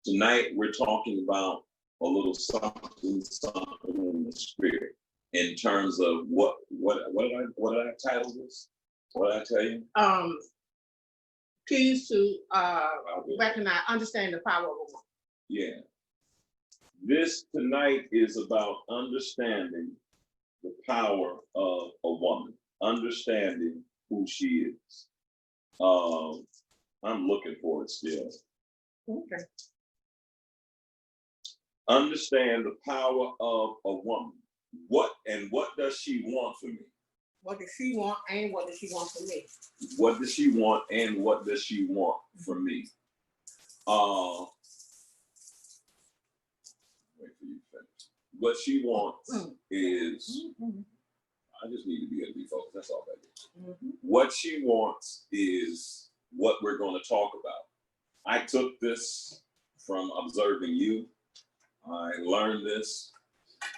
Tonight, we're talking about a little something in the spirit in terms of what did I title this? What did I tell you? Keys to recognize, understand the power of a woman. Yeah. This tonight is about understanding the power of a woman, understanding who she is. I'm looking for it still. Okay. Understand the power of a woman. What does she want from me? What does she want and what does she want from me? What does she want and what does she want from me? Wait for you to finish. What she wants is, I just need to be able to be focused. That's all that is. What she wants is what we're going to talk about. I took this from observing you. I learned this,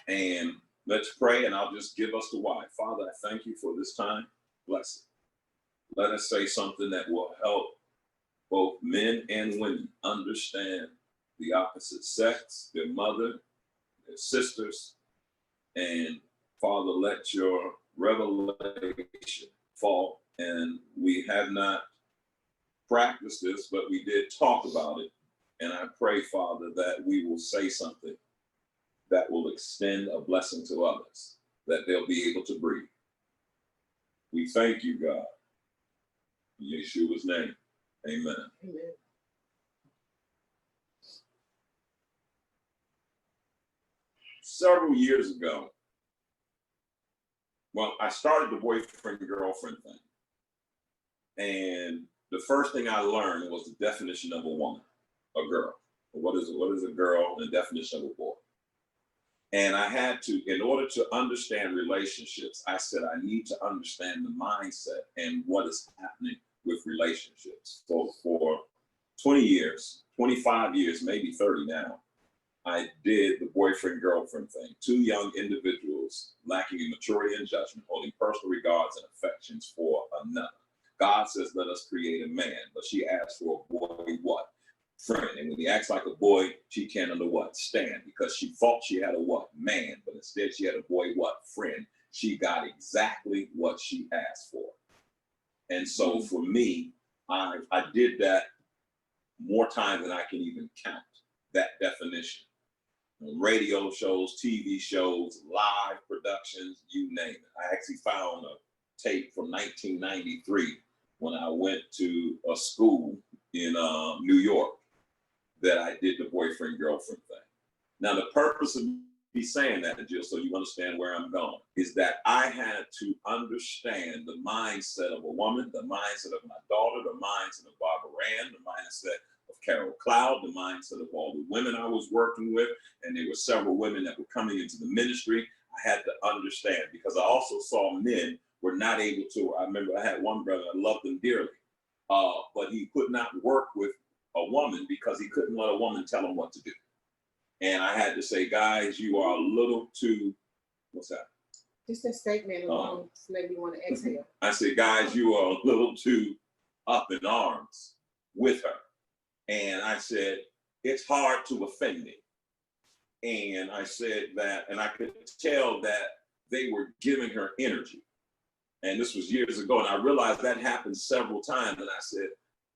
and let's pray, and I'll just give us the why. Father, I thank you for this time. Bless it. Let us say something that will help both men and women understand the opposite sex, their mother, their sisters, and Father, let your revelation fall. And we have not practiced this, but we did talk about it. And I pray, Father, that we will say something that will extend a blessing to others, that they'll be able to breathe. We thank you, God. In Yeshua's name, amen. Amen. Several years ago, well, I started the boyfriend-girlfriend thing. And the first thing I learned was the definition of a woman, a girl. What is a girl and the definition of a boy? And I had to, in order to understand relationships, I said I need to understand the mindset and what is happening with relationships. So for 20 years, 25 years, maybe 30 now, I did the boyfriend-girlfriend thing. Two young individuals lacking in maturity and judgment, holding personal regards and affections for another. God says, let us create a man, but she asked for a boy, what? Friend. And when he acts like a boy, she can't under what? Stand, because she thought she had a what? Man, but instead she had a boy, what? Friend. She got exactly what she asked for. And so for me, I did that more times than I can even count, that definition. Radio shows, TV shows, live productions, you name it. I actually found a tape from 1993 when I went to a school in New York that I did the boyfriend-girlfriend thing. Now, the purpose of me saying that, Jill, so you understand where I'm going, is that I had to understand the mindset of a woman, the mindset of my daughter, the mindset of Barbara Rand, the mindset of Carol Cloud, the mindset of all the women I was working with, and there were several women that were coming into the ministry. I had to understand, because I also saw men were not able to. I remember I had one brother, I loved him dearly, but he could not work with a woman because he couldn't let a woman tell him what to do. And I had to say, guys, you are a little too, what's that? Just a statement alone to make me want to exhale. I said, guys, you are a little too up in arms with her. And I said, it's hard to offend me. And I said that, and I could tell that they were giving her energy. And this was years ago. And I realized that happened several times. And I said,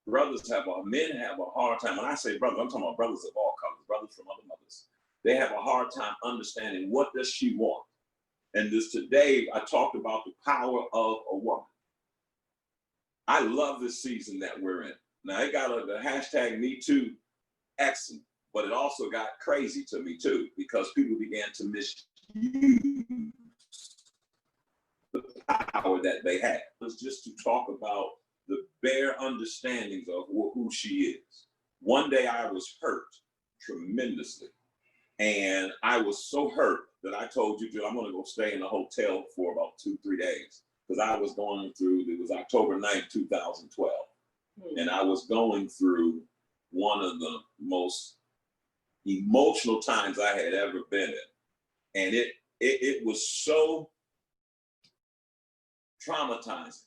men have a hard time. When I say brothers, I'm talking about brothers of all colors, brothers from other mothers. They have a hard time understanding, what does she want? And this today, I talked about the power of a woman. I love this season that we're in. Now, it got the hashtag #MeToo excellent, but it also got crazy to me too, because people began to misuse the power that they had. It was just to talk about the bare understandings of who she is. One day I was hurt tremendously. And I was so hurt that I told you, Jill, I'm gonna go stay in a hotel for about 2-3 days. Because I was going through, it was October 9th, 2012. And I was going through one of the most emotional times I had ever been in. And it was so traumatizing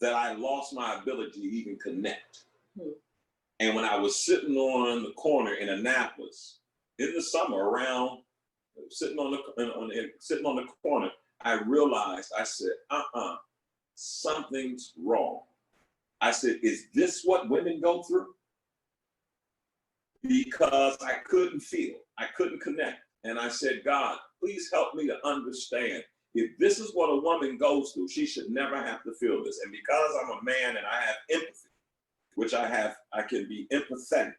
that I lost my ability to even connect. And when I was sitting on the corner in Annapolis in the summer, around sitting on the corner, I realized, I said, something's wrong. I said, is this what women go through? Because I couldn't feel, I couldn't connect. And I said, God, please help me to understand. If this is what a woman goes through, she should never have to feel this. And because I'm a man and I have empathy, which I can be empathetic.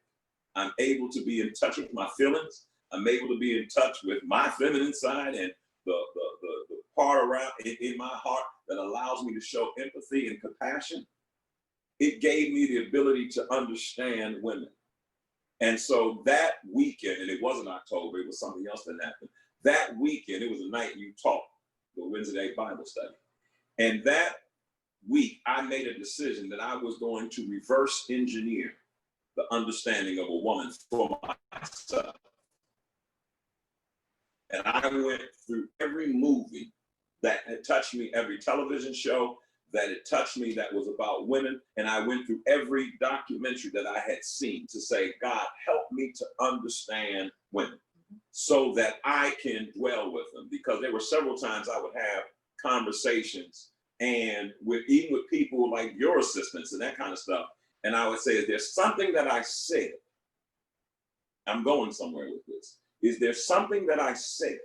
I'm able to be in touch with my feelings. I'm able to be in touch with my feminine side and the part around in my heart that allows me to show empathy and compassion. It gave me the ability to understand women. And so that weekend, and it wasn't October, it was something else that happened. That weekend, it was a night you taught the Wednesday Bible study. And that week, I made a decision that I was going to reverse engineer the understanding of a woman for myself. And I went through every movie that had touched me, every television show that had touched me that was about women. And I went through every documentary that I had seen to say, God, help me to understand women so that I can dwell with them. Because there were several times I would have conversations and even with people like your assistants and that kind of stuff. And I would say, is there something that I said? I'm going somewhere with this. Is there something that I said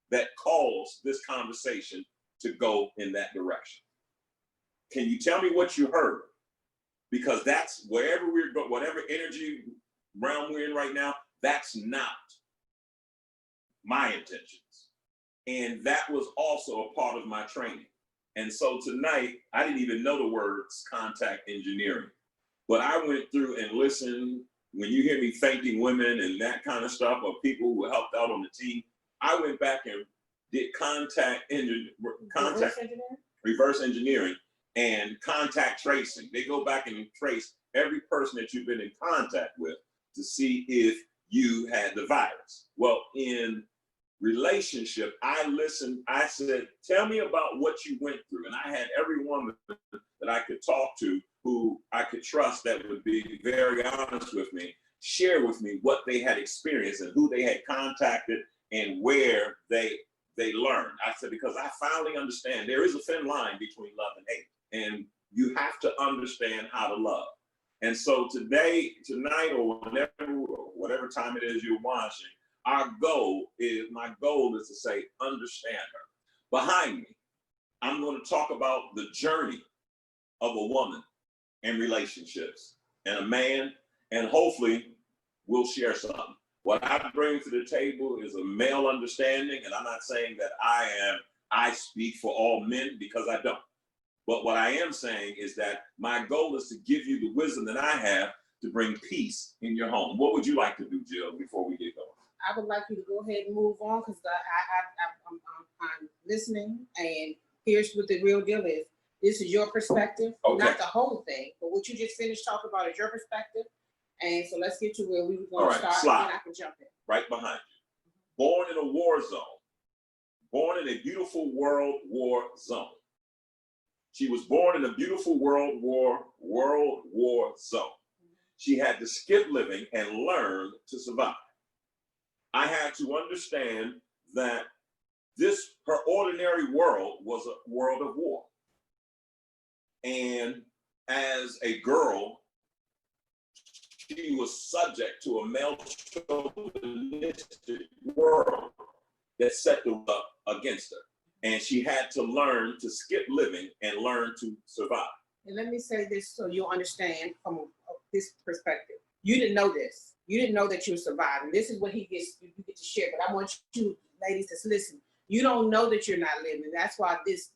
that caused this conversation to go in that direction? Can you tell me what you heard? Because that's wherever we're going, whatever energy realm we're in right now, that's not my intentions. And that was also a part of my training. And so tonight, I didn't even know the words contact engineering, but I went through and listened. When you hear me thanking women and that kind of stuff, or people who helped out on the team, I went back and did reverse engineering and contact tracing. They go back and trace every person that you've been in contact with to see if you had the virus. Well, in relationship, I listened, I said, tell me about what you went through. And I had every woman that I could talk to who I could trust that would be very honest with me, share with me what they had experienced and who they had contacted and where they learned. I said, because I finally understand there is a thin line between love and hate, and you have to understand how to love. And so today, tonight, or whatever time it is you're watching, my goal is to say, understand her. Behind me, I'm going to talk about the journey of a woman and relationships and a man, and hopefully we'll share something. What I bring to the table is a male understanding, and I'm not saying that I speak for all men, because I don't. But what I am saying is that my goal is to give you the wisdom that I have to bring peace in your home. What would you like to do, Jill, before we get going? I would like you to go ahead and move on, because I'm listening, and here's what the real deal is. This is your perspective, okay. Not the whole thing, but what you just finished talking about is your perspective. And so let's get to where we were going to start, slide. And then I can jump in. Right behind you. Born in a war zone. Born in a beautiful world war zone. She was born in a beautiful world war zone. She had to skip living and learn to survive. I had to understand that her ordinary world was a world of war. And as a girl, she was subject to a male chauvinistic world that set the world against her. And she had to learn to skip living and learn to survive. And let me say this so you'll understand from this perspective. You didn't know this. You didn't know that you were surviving. This is what you get to share. But I want you ladies to listen. You don't know that you're not living. That's why these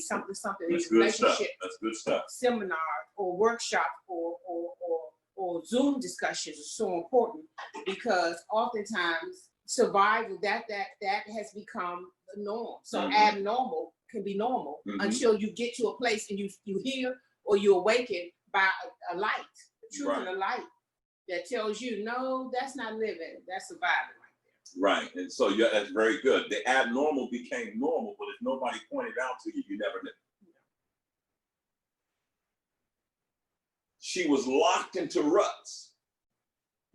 something these relationship. That's good stuff. Seminars or workshops or Zoom discussions are so important, because oftentimes survival that has become the norm. So abnormal can be normal until you get to a place and you hear or you awaken by a light, the truth and a light that tells you, no, that's not living, that's surviving. Right, and so that's very good. The abnormal became normal, but if nobody pointed out to you, you never knew. she was locked into ruts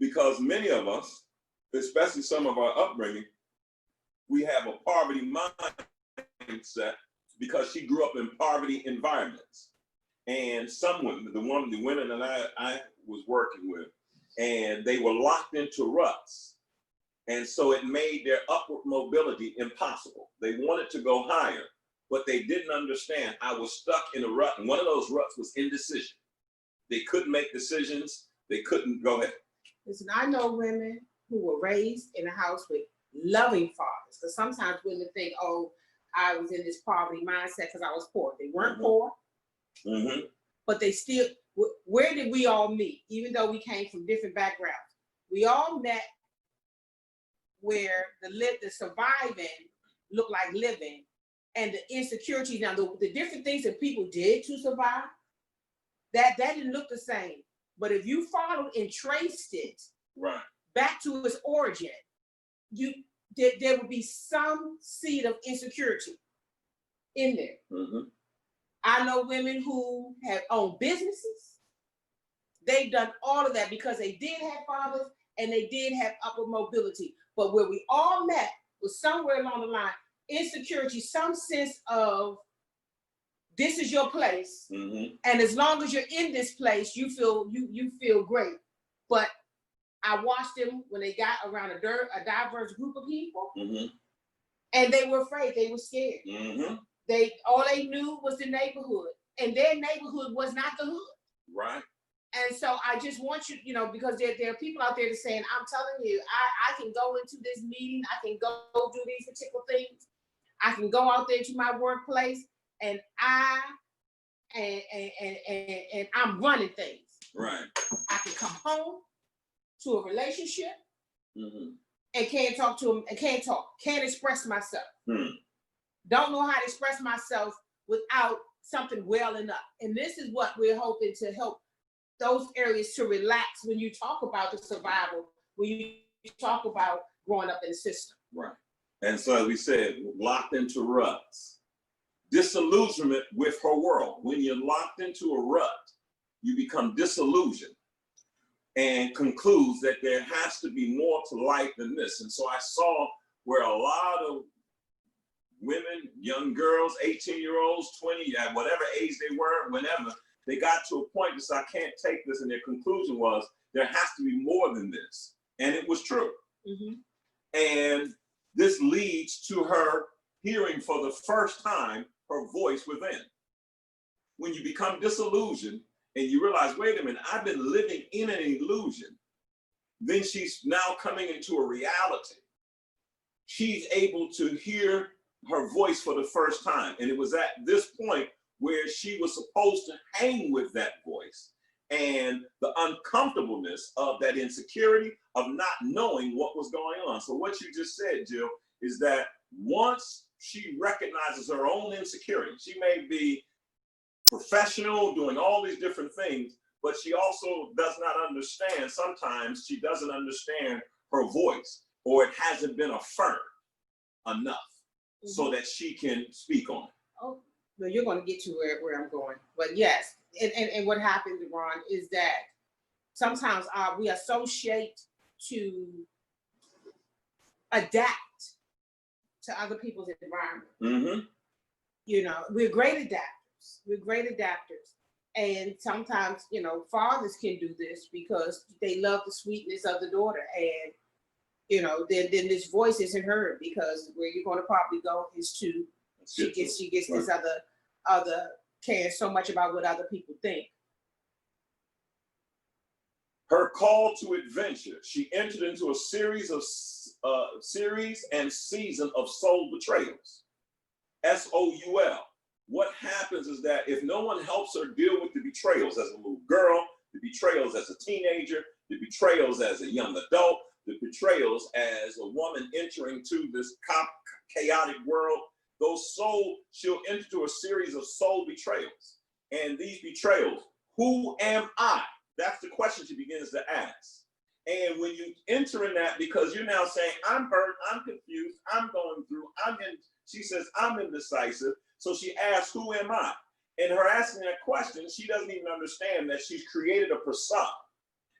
because many of us, especially some of our upbringing, we have a poverty mindset because she grew up in poverty environments. And some women, the women that I was working with, and they were locked into ruts. And so it made their upward mobility impossible. They wanted to go higher, but they didn't understand I was stuck in a rut. And one of those ruts was indecision. They couldn't make decisions. They couldn't go ahead. Listen, I know women who were raised in a house with loving fathers. Because sometimes women think, oh, I was in this poverty mindset because I was poor. They weren't poor, but they still, where did we all meet? Even though we came from different backgrounds, we all met where the surviving looked like living, and the insecurities. Now, the different things that people did to survive, that didn't look the same. But if you followed and traced it back to its origin, there would be some seed of insecurity in there. I know women who have owned businesses. They've done all of that because they did have fathers and they did have upward mobility. But where we all met was somewhere along the line, insecurity, some sense of this is your place, and as long as you're in this place, you feel great. But I watched them when they got around a diverse group of people, and they were afraid, they were scared. All they knew was the neighborhood, and their neighborhood was not the hood. Right. And so I just want you, because there are people out there that saying, I'm telling you, I can go into this meeting, I can go do these particular things, I can go out there to my workplace, and I'm running things. Right. I can come home to a relationship and can't talk to them, and can't express myself. Don't know how to express myself without something welling up. And this is what we're hoping to help those areas to relax when you talk about the survival, when you talk about growing up in the system. Right. And so as we said, locked into ruts. Disillusionment with her world. When you're locked into a rut, you become disillusioned and concludes that there has to be more to life than this. And so I saw where a lot of women, young girls, 18-year-olds, 20, at whatever age they were, whenever, they got to a point that said, I can't take this. And their conclusion was, there has to be more than this. And it was true. And this leads to her hearing for the first time her voice within. When you become disillusioned and you realize, wait a minute, I've been living in an illusion, then she's now coming into a reality. She's able to hear her voice for the first time. And it was at this point where she was supposed to hang with that voice and the uncomfortableness of that insecurity of not knowing what was going on. So what you just said, Jill, is that once she recognizes her own insecurity, she may be professional, doing all these different things, but she also does not understand, sometimes she doesn't understand her voice, or it hasn't been affirmed enough so that she can speak on it. Oh, no, you're going to get to where I'm going. But yes, and what happens, Deron, is that sometimes we associate to adapt to other people's environment. We're great adapters. We're great adapters. And sometimes, fathers can do this because they love the sweetness of the daughter. And, then this voice isn't heard, because where you're going to probably go is to, she gets this other cares so much about what other people think. Her call to adventure, she entered into a series and season of soul betrayals. SOUL. What happens is that if no one helps her deal with the betrayals as a little girl, the betrayals as a teenager, the betrayals as a young adult, the betrayals as a woman entering to this chaotic world, she'll enter into a series of soul betrayals. And these betrayals, who am I? That's the question she begins to ask. And when you enter in that, because you're now saying, I'm hurt, I'm confused, I'm going through, she says, I'm indecisive. So she asks, who am I? in her asking that question, she doesn't even understand that she's created a persona.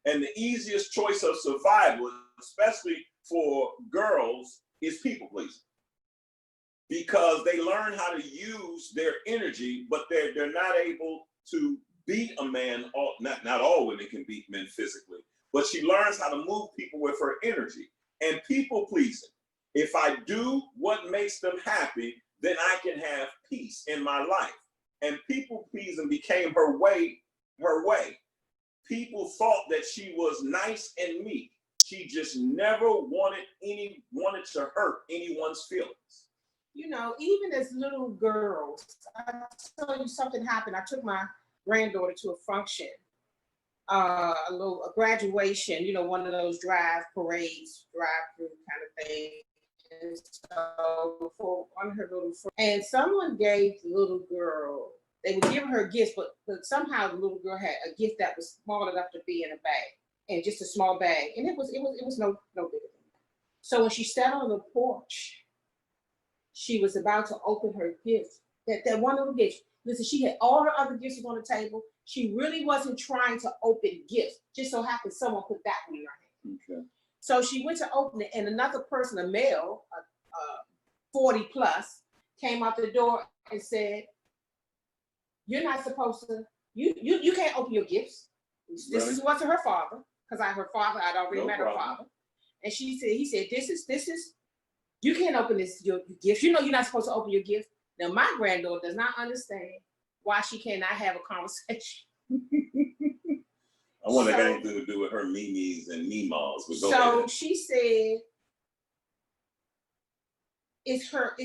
And the easiest choice of survival, especially for girls, is people pleasing. Because they learn how to use their energy, but they're not able to beat a man. Not all women can beat men physically, but she learns how to move people with her energy. And people pleasing, if I do what makes them happy, then I can have peace in my life. And people pleasing became her way. People thought that she was nice and meek. She just never wanted to hurt anyone's feelings. You know, even as little girls, I'll tell you something happened. I took my granddaughter to a function, a graduation, you know, one of those drive-through kind of thing. And so before one of her little friends, and someone gave the little girl, they were giving her gifts, but somehow the little girl had a gift that was small enough to be in a bag, and just a small bag, and it was no bigger than that. So when she sat on the porch, she was about to open her gift. That one little gift. Listen, she had all her other gifts on the table. She really wasn't trying to open gifts. Just so happened someone put that one in her hand. Okay. So she went to open it, and another person, a male, 40 plus, came out the door and said, "You're not supposed to. You can't open your gifts." This was to her father, because her father, I'd already met her father, and he said, "This is. You can't open your gift. You know you're not supposed to open your gift." Now, my granddaughter does not understand why she cannot have a conversation. I wonder if anything to do with her memes and meemaws. So she said, it's her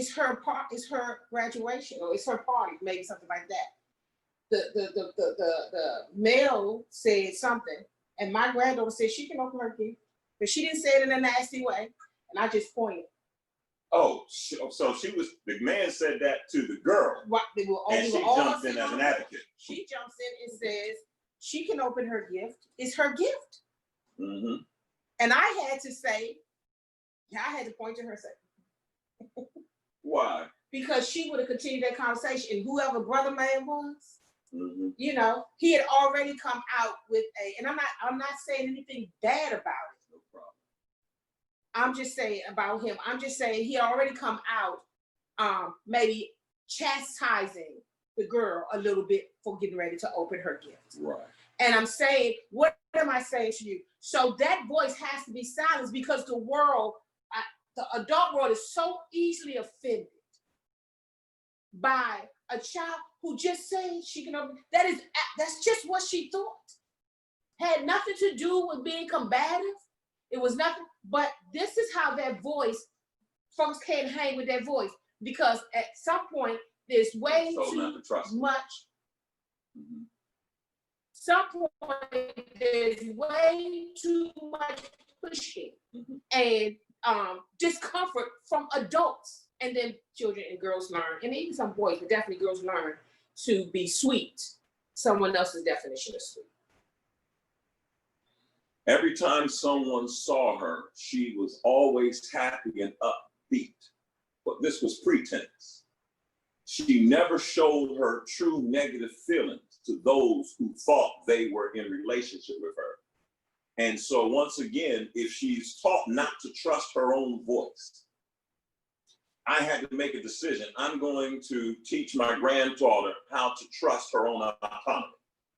graduation, or it's her party, maybe something like that. The male said something, and my granddaughter said she can open her gift, but she didn't say it in a nasty way, and I just pointed. Oh, so the man said that to the girl, and she jumped in as an advocate. She jumps in and says she can open her gift. It's her gift. Mm-hmm. And I had to say, I had to point to her and say, why? Because she would have continued that conversation, and whoever brother man was, mm-hmm. You know, he had already come out with and I'm not saying anything bad about it. I'm just saying about him. I'm just saying he already come out, maybe chastising the girl a little bit for getting ready to open her gift. Right. And I'm saying, what am I saying to you? So that voice has to be silenced, because the world, the adult world, is so easily offended by a child who just said she can open. That's just what she thought. Had nothing to do with being combative. It was nothing, but this is how that voice, folks can't hang with that voice, because at some point there's way too much. Mm-hmm. Some point there's way too much pushing, mm-hmm. and discomfort from adults, and then children and girls learn, and even some boys, but definitely girls learn to be sweet. Someone else's definition of sweet. Every time someone saw her, she was always happy and upbeat, but this was pretense. She never showed her true negative feelings to those who thought they were in relationship with her. And so once again, if she's taught not to trust her own voice, I had to make a decision. I'm going to teach my granddaughter how to trust her own autonomy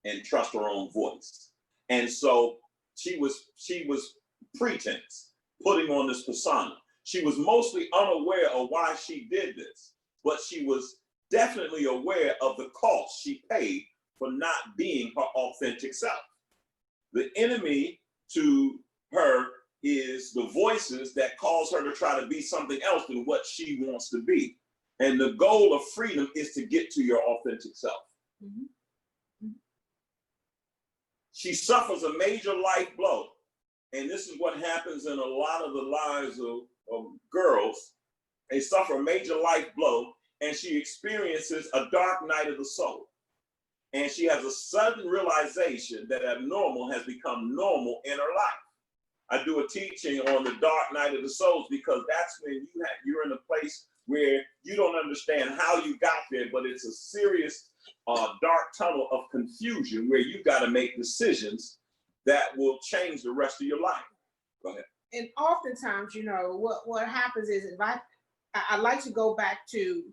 and trust her own voice. And so she was pretense, putting on this persona. She was mostly unaware of why she did this, but she was definitely aware of the cost she paid for not being her authentic self. The enemy to her is the voices that cause her to try to be something else than what she wants to be. And the goal of freedom is to get to your authentic self. Mm-hmm. She suffers a major life blow. And this is what happens in a lot of the lives of girls. They suffer a major life blow, and she experiences a dark night of the soul. And she has a sudden realization that abnormal has become normal in her life. I do a teaching on the dark night of the souls, because that's when you're in a place where you don't understand how you got there, but it's a serious dark tunnel of confusion where you got to make decisions that will change the rest of your life. Go ahead. And oftentimes, you know, what happens is, if I like to go back to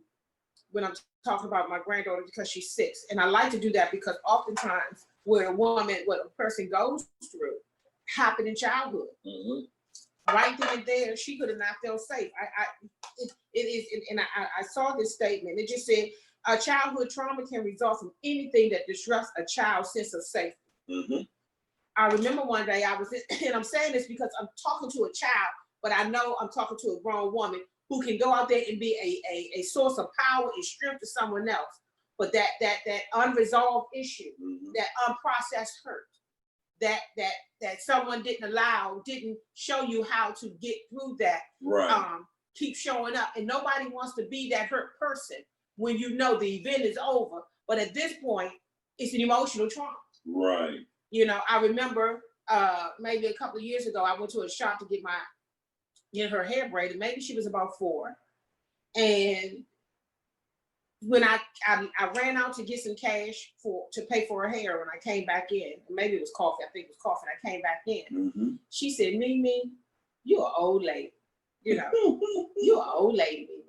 when I'm talking about my granddaughter, because she's 6, and I like to do that because oftentimes what a person goes through happened in childhood. Mm-hmm. Right then and there, she could have not felt safe. It is, and I saw this statement. It just said, a childhood trauma can result from anything that disrupts a child's sense of safety. Mm-hmm. I remember one day I was, and I'm saying this because I'm talking to a child, but I know I'm talking to a grown woman who can go out there and be a source of power and strength to someone else. But that unresolved issue, mm-hmm. that unprocessed hurt, that someone didn't show you how to get through that, right. Keep showing up. And nobody wants to be that hurt person when you know the event is over. But at this point, it's an emotional trauma. Right. You know, I remember maybe a couple of years ago, I went to a shop to get her hair braided. Maybe she was about 4. And when I ran out to get some cash to pay for her hair, when I came back in, maybe it was coffee, I think it was coffee, and I came back in, mm-hmm. She said, Mimi, you're an old lady. You know, you're an old lady, Mimi.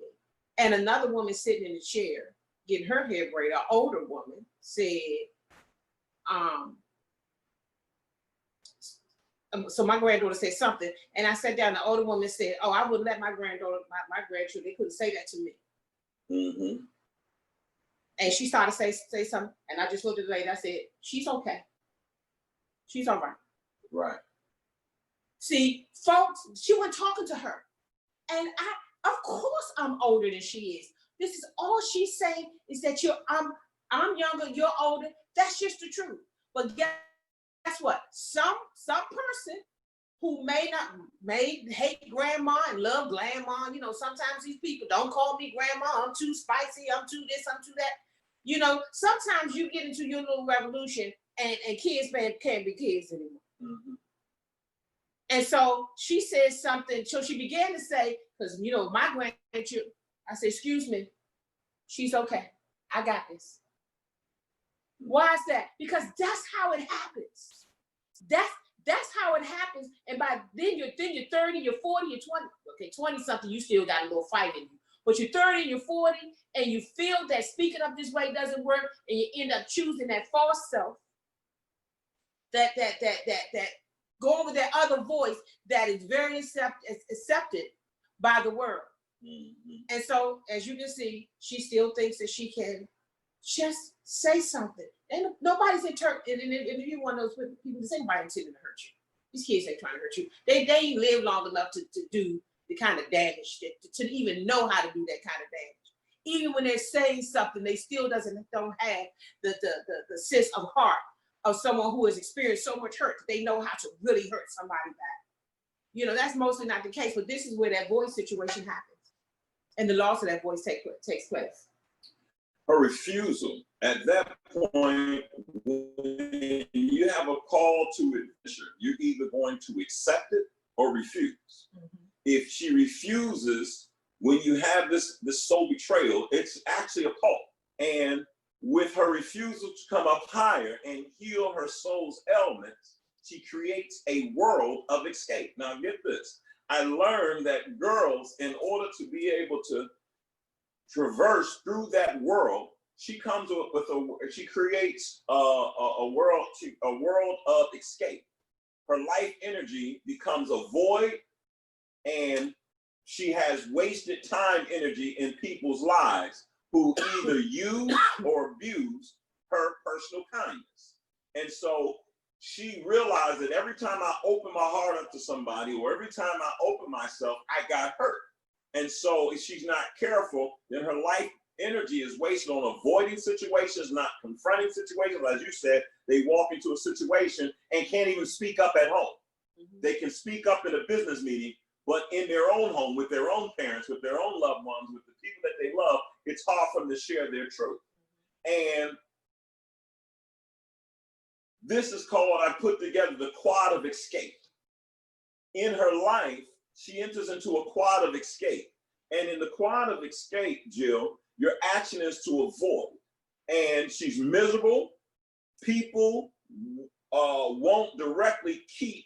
And another woman sitting in the chair getting her hair braided, an older woman, said, so my granddaughter said something, and I sat down. The older woman said, "Oh, I wouldn't let my granddaughter, my grandchildren, they couldn't say that to me." Mm-hmm. And she started to say something, and I just looked at the lady. I said, "She's okay. She's all right." Right. See, folks, she wasn't talking to her, and of course, I'm older than she is. This is all she's saying is that I'm younger, you're older. That's just the truth. But guess what? Some person who may hate grandma and love grandma. You know, sometimes these people don't call me grandma. I'm too spicy. I'm too this. I'm too that. You know, sometimes you get into your little revolution, and kids can't be kids anymore. Mm-hmm. And so she said something. So she began to say, because you know my grandchildren. I said, "Excuse me, she's okay. I got this." Why is that? Because that's how it happens. That's how it happens. And by then you're 30, you're 40, you're 20. Okay, 20 something, you still got a little fight in you. But you're 30 and you're 40, and you feel that speaking up this way doesn't work, and you end up choosing that false self, that going with that other voice that is very accepted by the world. Mm-hmm. And so, as you can see, she still thinks that she can just say something. And nobody's interpreting. And if you want those people, there's anybody intending to hurt you. These kids ain't trying to hurt you. They live long enough to do the kind of damage to even know how to do that kind of damage. Even when they're saying something, they still don't have the sense of heart of someone who has experienced so much hurt that they know how to really hurt somebody back. You know, that's mostly not the case, but this is where that voice situation happens, and the loss of that voice takes place. Her refusal at that point, when you have a call to adventure, you're either going to accept it or refuse. Mm-hmm. If she refuses, when you have this soul betrayal, it's actually a call. And with her refusal to come up higher and heal her soul's ailments, she creates a world of escape. Now get this, I learned that girls, in order to be able to traverse through that world, she creates a world of escape. Her life energy becomes a void, and she has wasted time energy in people's lives who either use or abuse her personal kindness. And so she realized that every time I open my heart up to somebody, or every time I open myself, I got hurt. And so if she's not careful, then her life energy is wasted on avoiding situations, not confronting situations. As you said, they walk into a situation and can't even speak up at home. Mm-hmm. They can speak up in a business meeting, but in their own home, with their own parents, with their own loved ones, with the people that they love, it's hard for them to share their truth. And this is called, I put together the quad of escape. in her life, she enters into a quad of escape. And in the quad of escape, Jill, your action is to avoid. And she's miserable. People won't directly keep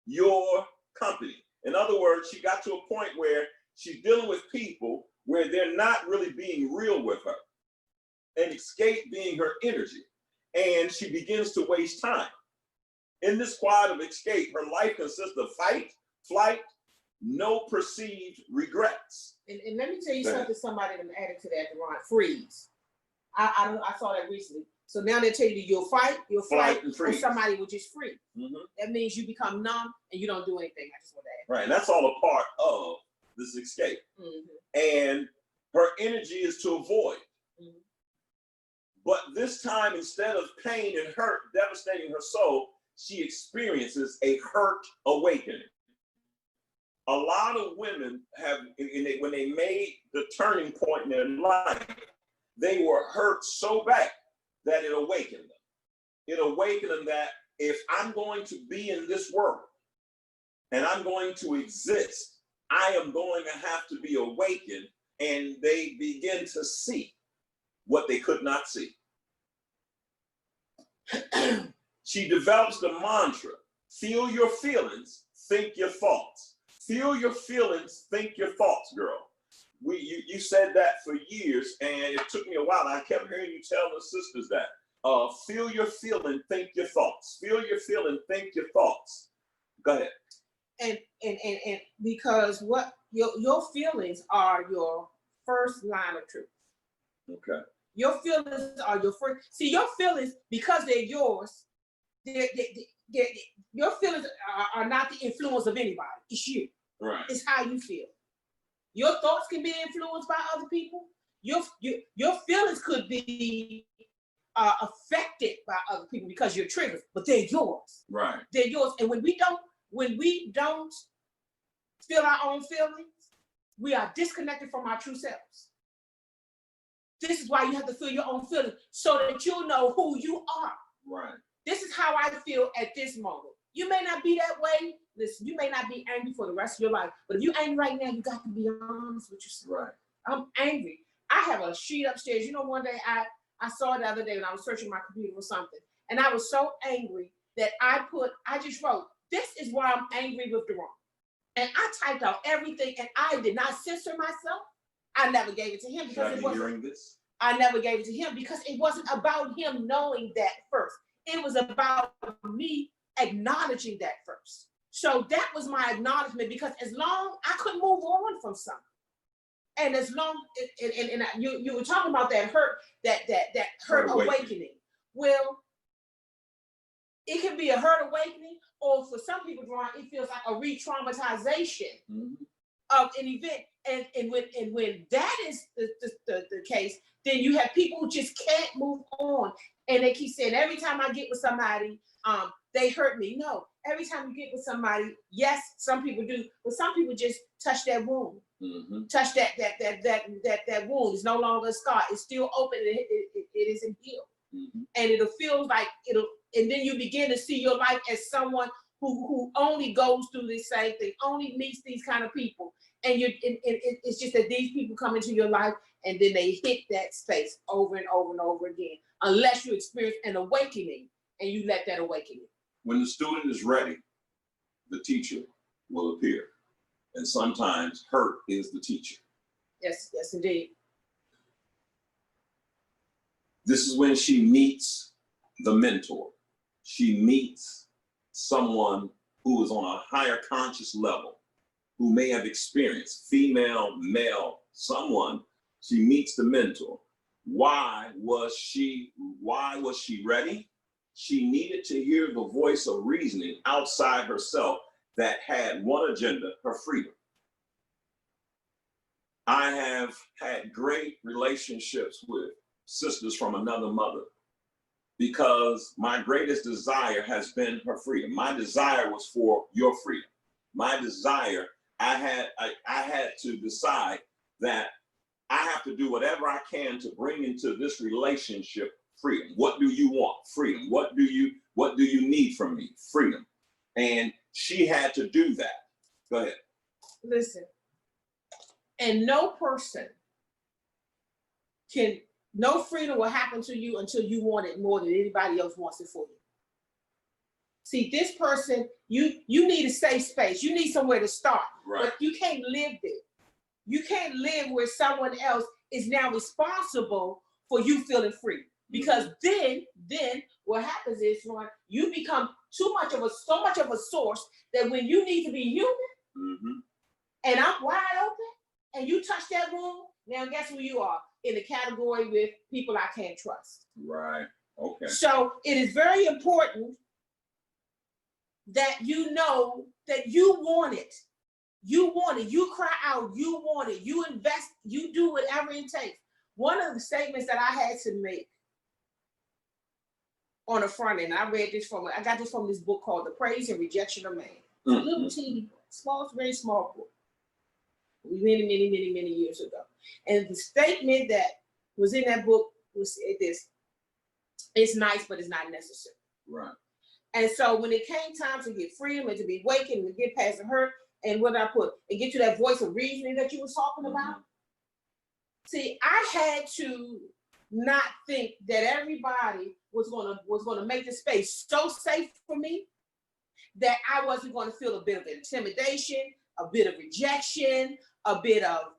your company. In other words, she got to a point where she's dealing with people where they're not really being real with her, and escape being her energy. And she begins to waste time. In this quad of escape, her life consists of fight, flight, no perceived regrets. And let me tell you something, somebody that added to that, Deron, freeze. I saw that recently. So now they tell you you'll fight, you'll flight, or somebody will just freeze. That means you become numb and you don't do anything. I just want to add. Right, and that's all a part of this escape. And her energy is to avoid. But this time, instead of pain and hurt devastating her soul, she experiences a hurt awakening. A lot of women have, when they made the turning point in their life, they were hurt so bad that it awakened them. It awakened them that if I'm going to be in this world and I'm going to exist, I am going to have to be awakened, and they begin to see what they could not see. She develops the mantra, feel your feelings, think your thoughts. Feel your feelings, think your thoughts, girl. You said that for years, and it took me a while. I kept hearing you tell the sisters that. Feel your feeling, think your thoughts. Feel your feeling, think your thoughts. Go ahead. And because what your feelings are your first line of truth. Okay. Your feelings are your first. See, your feelings, because they're yours, your feelings are not the influence of anybody. It's you. Right. It's how you feel. Your thoughts can be influenced by other people. Your feelings could be affected by other people because you're triggered, but they're yours. Right. They're yours. And when we don't feel our own feelings, we are disconnected from our true selves. This is why you have to feel your own feelings so that you'll know who you are. Right. This is how I feel at this moment. You may not be that way. Listen, you may not be angry for the rest of your life, but if you're angry right now, you got to be honest with yourself. Right. I'm angry. I have a sheet upstairs. You know, one day I saw it the other day when I was searching my computer for something, and I was so angry that I just wrote, this is why I'm angry with Deron. And I typed out everything, and I did not censor myself. I never gave it to him because it wasn't. Hearing this? I never gave it to him because it wasn't about him knowing that first. It was about me acknowledging that first. So that was my acknowledgement, because as long I couldn't move on from something, and as long and you were talking about that hurt, that hurt awakening. Well, it can be a hurt awakening, or for some people, it feels like a re-traumatization of an event. And when that is the case, then you have people who just can't move on, and they keep saying, every time I get with somebody, they hurt me. No, every time you get with somebody, yes, some people do, but some people just touch that wound. Touch that wound. It's no longer a scar. It's still open. It isn't healed, and it'll feel like it'll. And then you begin to see your life as someone who only goes through this same thing, only meets these kind of people, and it's just that these people come into your life, and then they hit that space over and over and over again, unless you experience an awakening and you let that awakening. When the student is ready, the teacher will appear. And sometimes hurt is the teacher. Yes, yes, indeed. This is when she meets the mentor. She meets someone who is on a higher conscious level, who may have experienced, female, male, someone. She meets the mentor. Why was she ready? She needed to hear the voice of reasoning outside herself that had one agenda, her freedom. I have had great relationships with sisters from another mother, because my greatest desire has been her freedom. My desire was for your freedom. My desire, I had to decide that I have to do whatever I can to bring into this relationship freedom. What do you want? Freedom. What do you need from me? Freedom. And she had to do that. Go ahead. Listen, and no freedom will happen to you until you want it more than anybody else wants it for you. See, this person, you need a safe space. You need somewhere to start, right. But you can't live there. You can't live where someone else is now responsible for you feeling free. Because then what happens is, Ron, you become so much of a source that when you need to be human, and I'm wide open, and you touch that room, now guess who you are? In the category with people I can't trust. Right. Okay. So it is very important that you know that you want it. You want it. You cry out. You want it. You invest. You do whatever it takes. One of the statements that I had to make on the front end, I got this from this book called The Praise and Rejection of Man. It's a little teeny, small, very small book. Many years ago. And the statement that was in that book was this: it's nice, but it's not necessary. Right. And so when it came time to get freedom and to be wakened and to get past the hurt, and what I put, and get to that voice of reasoning that you was talking about. See, I had to not think that everybody was gonna make the space so safe for me that I wasn't gonna feel a bit of intimidation, a bit of rejection, a bit of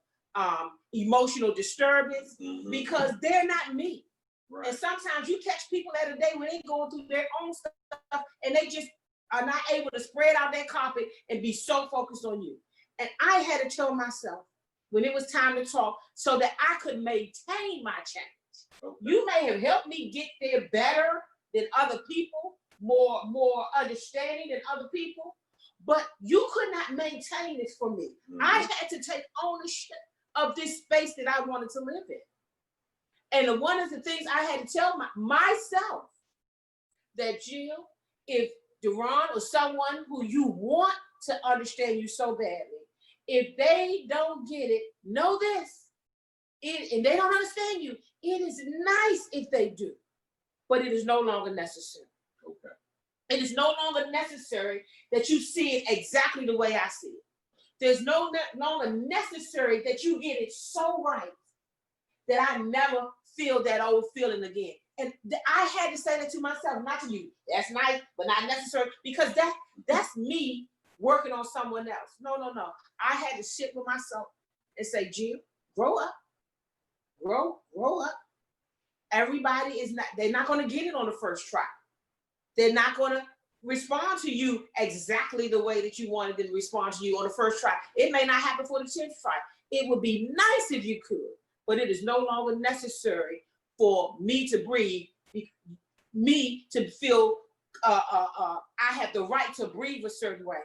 emotional disturbance, because they're not me. Right. And sometimes you catch people at a day when they're going through their own stuff and they just are not able to spread out their carpet and be so focused on you. And I had to tell myself when it was time to talk so that I could maintain my change. Okay. You may have helped me get there better than other people, more understanding than other people, but you could not maintain this for me. I had to take ownership of this space that I wanted to live in. And one of the things I had to tell myself that, Jill, if Deron or someone who you want to understand you so badly, if they don't get it, know this, and they don't understand you, it is nice if they do, but it is no longer necessary. Okay. It is no longer necessary that you see it exactly the way I see it. There's no longer necessary that you get it so right that I never feel that old feeling again. And I had to say that to myself, not to you. That's nice, but not necessary, because that's me working on someone else. No. I had to sit with myself and say, Jill, grow up. Grow up. Everybody they're not going to get it on the first try. They're not going to respond to you exactly the way that you wanted them to respond to you on the first try. It may not happen for the 10th try. It would be nice if you could, but it is no longer necessary for me to breathe, me to feel I have the right to breathe a certain way.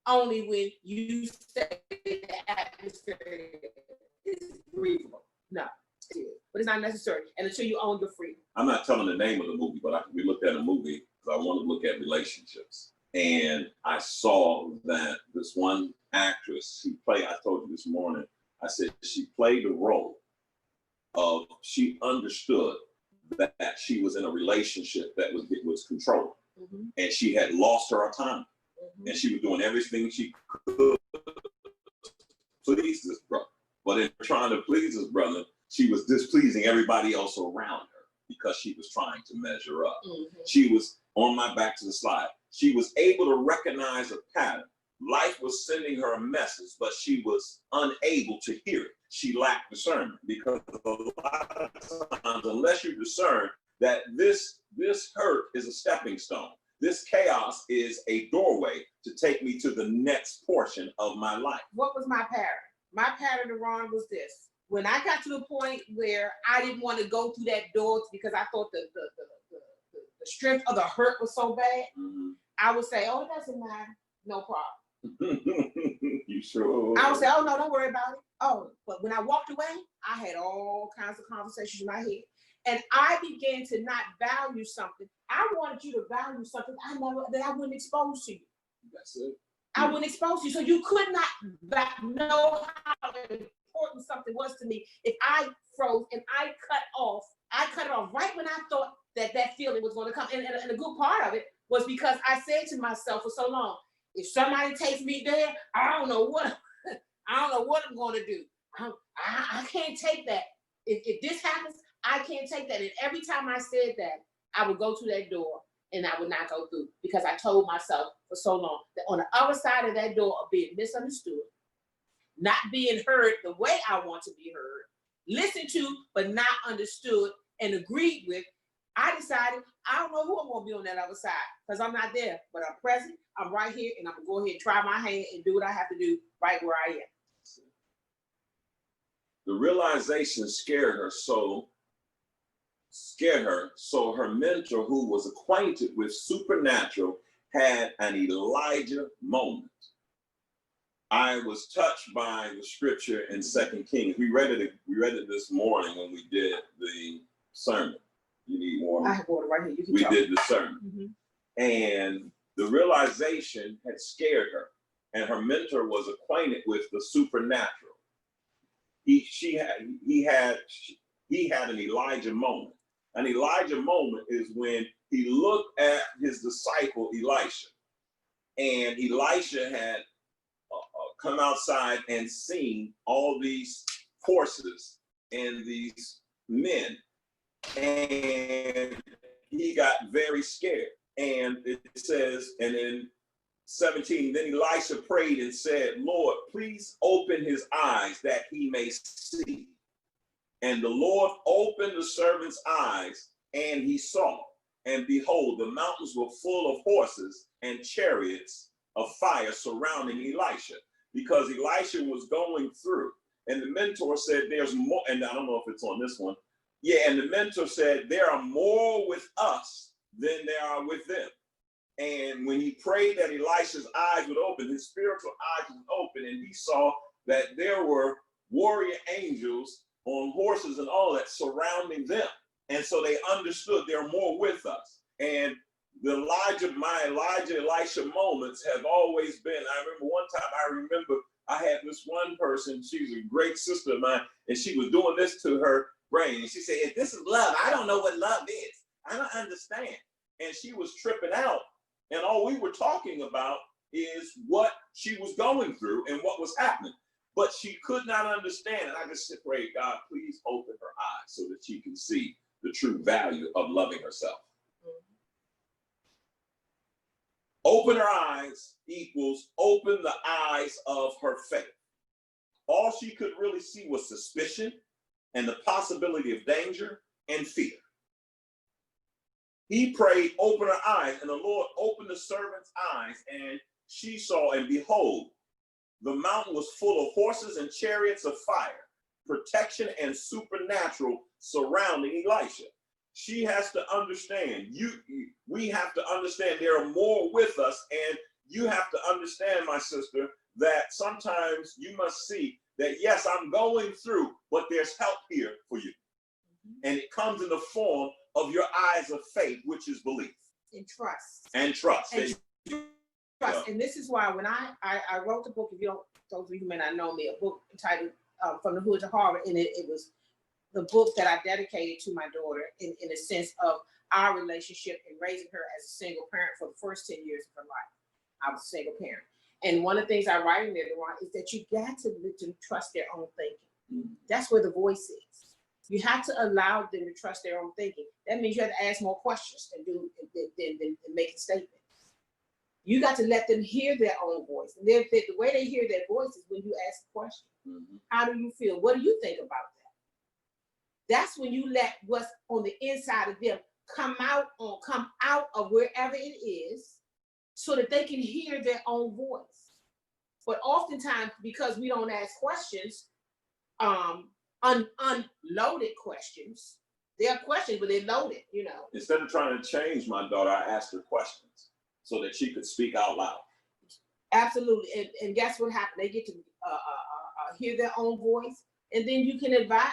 Only when you say the atmosphere is breathable. No, but it's not necessary. And until you own your freedom. I'm not telling the name of the movie, but we looked at a movie because I want to look at relationships. And I saw that this one actress, I told you this morning, I said she played the role of, she understood that she was in a relationship that was controlled. And she had lost her autonomy. And she was doing everything she could to please this brother. But in trying to please this brother, she was displeasing everybody else around her because she was trying to measure up. She was, on my back to the slide, she was able to recognize a pattern. Life was sending her a message, but she was unable to hear it. She lacked discernment, because a lot of times, unless you discern that this hurt is a stepping stone, this chaos is a doorway to take me to the next portion of my life. What was my pattern? My pattern, Deron, was this. When I got to the point where I didn't want to go through that door because I thought the strength of the hurt was so bad, I would say, oh, it doesn't matter. No problem. You sure? I would say, oh, no, don't worry about it. Oh, but when I walked away, I had all kinds of conversations in my head. And I began to not value something. I wanted you to value something that I wouldn't expose to you. That's it. I wouldn't expose you. So you could not know how important something was to me if I froze and I cut it off right when I thought that feeling was going to come. And a good part of it was because I said to myself for so long, If somebody takes me there, I don't know what I'm going to do. I can't take that. If this happens, I can't take that. And every time I said that, I would go to that door and I would not go through, because I told myself for so long that on the other side of that door of being misunderstood, not being heard the way I want to be heard, listened to but not understood and agreed with, I decided I don't know who I'm going to be on that other side, because I'm not there, but I'm present, I'm right here, and I'm going to go ahead and try my hand and do what I have to do right where I am. The realization scared her, so her mentor, who was acquainted with supernatural, had an Elijah moment. I was touched by the scripture in 2 Kings. We read it this morning when we did the sermon. You need water? I have water right here. We did the sermon. Mm-hmm. And the realization had scared her, and her mentor was acquainted with the supernatural. He had an Elijah moment. An Elijah moment is when he looked at his disciple Elisha, and Elisha had come outside and seen all these horses and these men, and he got very scared. And it says, and in 17, then Elisha prayed and said, Lord, please open his eyes that he may see. And the Lord opened the servant's eyes, and he saw. And behold, the mountains were full of horses and chariots of fire surrounding Elisha, because Elisha was going through. And the mentor said, there's more, and I don't know if it's on this one. Yeah, and the mentor said, there are more with us than there are with them. And when he prayed that Elisha's eyes would open, his spiritual eyes would open, and he saw that there were warrior angels on horses and all that surrounding them. And so they understood there are more with us. And my Elisha moments have always been, I remember one time, I had this one person, she's a great sister of mine, and she was doing this to her brain. And she said, if this is love, I don't know what love is. I don't understand. And she was tripping out. And all we were talking about is what she was going through and what was happening. But she could not understand. And I just said, pray, God, please open her eyes so that she can see the true value of loving herself. Open her eyes equals open the eyes of her faith. All she could really see was suspicion and the possibility of danger and fear. He prayed, open her eyes, and the Lord opened the servant's eyes, and she saw, and behold, the mountain was full of horses and chariots of fire, protection and supernatural surrounding Elisha. She has to understand, we have to understand there are more with us, and you have to understand, my sister, that sometimes you must see that, yes, I'm going through, but there's help here for you. And it comes in the form of your eyes of faith, which is belief. And trust. And trust. Trust. And this is why when I wrote the book, if you don't, those of you who may not know me, a book entitled From the Hood to Harvard, and it was the book that I dedicated to my daughter in a sense of our relationship and raising her as a single parent for the first 10 years of her life. I was a single parent. And one of the things I write in there, Deron, is that you got to trust their own thinking. That's where the voice is. You have to allow them to trust their own thinking. That means you have to ask more questions than making statements. You got to let them hear their own voice. And the way they hear their voice is when you ask the question. Mm-hmm. How do you feel? What do you think about that? That's when you let what's on the inside of them come out of wherever it is, so that they can hear their own voice. But oftentimes, because we don't ask questions, unloaded questions, they're questions, but they're loaded, you know. Instead of trying to change my daughter, I asked her questions so that she could speak out loud. Absolutely. And guess what happened? They get to hear their own voice, and then you can advise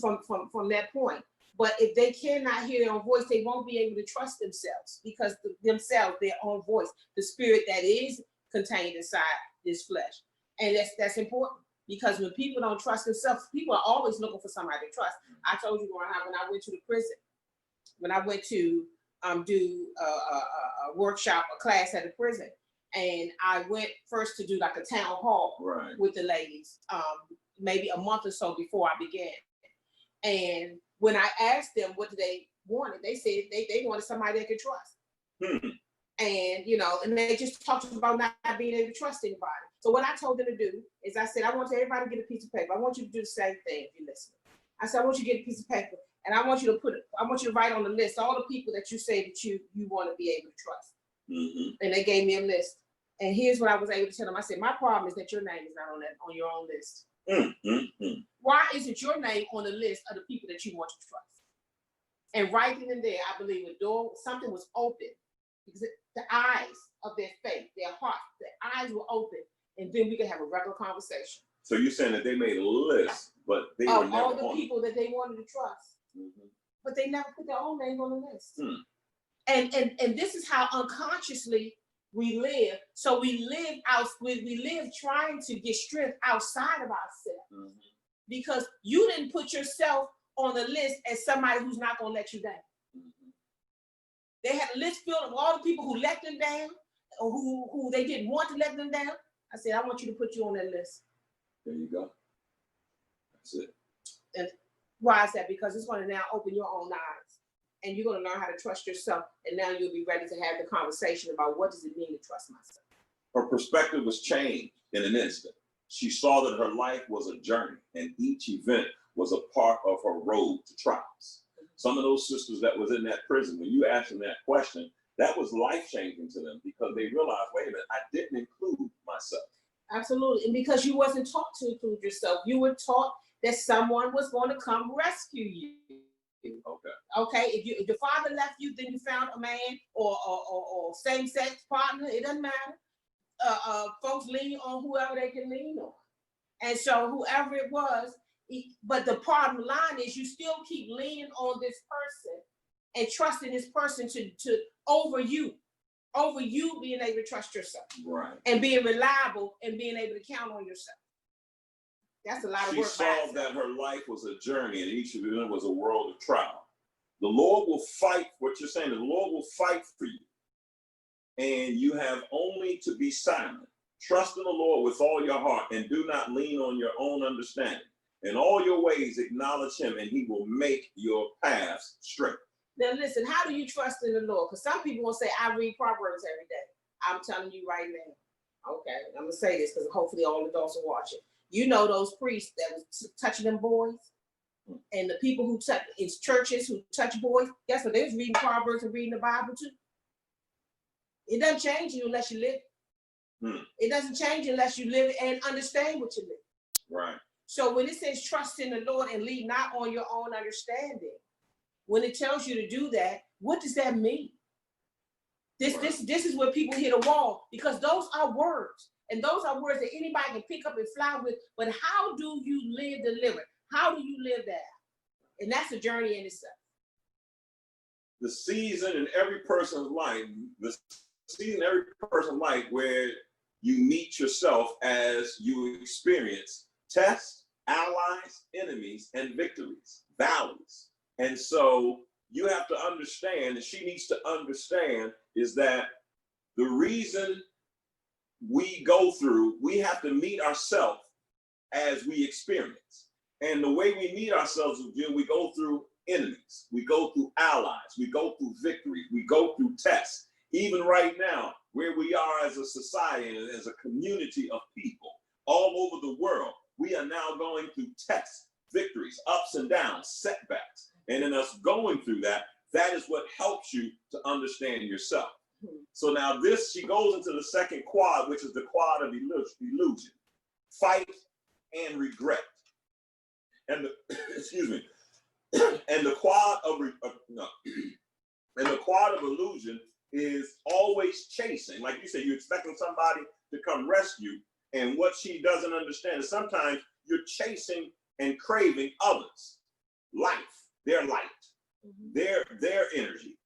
from that point. But if they cannot hear their own voice, they won't be able to trust themselves, because themselves, their own voice, the spirit that is contained inside this flesh. And that's important, because when people don't trust themselves, people are always looking for somebody to trust. I told you when I went to the prison, when I went to do a workshop, a class at the prison, And I went first to do like a town hall with the ladies, maybe a month or so before I began. And when I asked them what they wanted, they said they wanted somebody they could trust. And, you know, and they just talked about not being able to trust anybody. So what I told them to do is I said, I want everybody to get a piece of paper. I want you to do the same thing if you're listening. I said, I want you to get a piece of paper and I want you to write on the list all the people that you say that you want to be able to trust. And they gave me a list. And here's what I was able to tell them. I said, my problem is that your name is not on your own list. Why isn't your name on the list of the people that you want to trust? And right then and there, I believe something was open. Because the eyes of their faith, their heart, their eyes were open, and then we could have a regular conversation. So you're saying that they made a list, but they were never all the people that they wanted to trust, but they never put their own name on the list. And this is how unconsciously we live. So we live trying to get strength outside of ourselves because you didn't put yourself on the list as somebody who's not going to let you down. They had a list filled of all the people who let them down or who they didn't want to let them down. I said, I want you to put you on that list. There you go. That's it. And why is that? Because it's going to now open your own eyes and you're going to learn how to trust yourself. And now you'll be ready to have the conversation about what does it mean to trust myself. Her perspective was changed in an instant. She saw that her life was a journey and each event was a part of her road to triumphs. Some of those sisters that was in that prison, when you asked them that question, that was life-changing to them because they realized, wait a minute, I didn't include myself. Absolutely. And because you wasn't taught to include yourself, you were taught that someone was going to come rescue you. Okay. If your father left you, then you found a man or same-sex partner, it doesn't matter. Folks lean on whoever they can lean on. And so whoever it was, but the bottom line is you still keep leaning on this person and trusting this person to over you being able to trust yourself. Right. And being reliable and being able to count on yourself. That's a lot of work. She saw that her life was a journey and each of them was a world of trial. The Lord will fight, what you're saying, the Lord will fight for you. And you have only to be silent. Trust in the Lord with all your heart and do not lean on your own understanding. In all your ways, acknowledge him and he will make your paths straight. Now listen, how do you trust in the Lord? Because some people will say, I read Proverbs every day. I'm telling you right now. Okay, I'm going to say this because hopefully all the adults are watching. You know those priests that was touching them boys? And the people who touch in churches who touch boys, guess what? They was reading Proverbs and reading the Bible too. It doesn't change you unless you live. It doesn't change unless you live and understand what you live. Right. So when it says trust in the Lord and lean not on your own understanding, when it tells you to do that, what does that mean? This is where people hit a wall because those are words. And those are words that anybody can pick up and fly with. But how do you live delivered? How do you live that? And that's a journey in itself. The season in every person's life, where you meet yourself as you experience tests, allies, enemies, and victories, valleys. And so you have to understand, and she needs to understand, is that the reason we go through, we have to meet ourselves as we experience. And the way we meet ourselves is we go through enemies, we go through allies, we go through victories, we go through tests. Even right now, where we are as a society and as a community of people all over the world, we are now going through tests, victories, ups and downs, setbacks. And in us going through that, that is what helps you to understand yourself. So now she goes into the second quad, which is the quad of illusion, fight and regret. And and the quad of illusion is always chasing. Like you said, you're expecting somebody to come rescue. And what she doesn't understand is sometimes you're chasing and craving others' life, their light, their energy,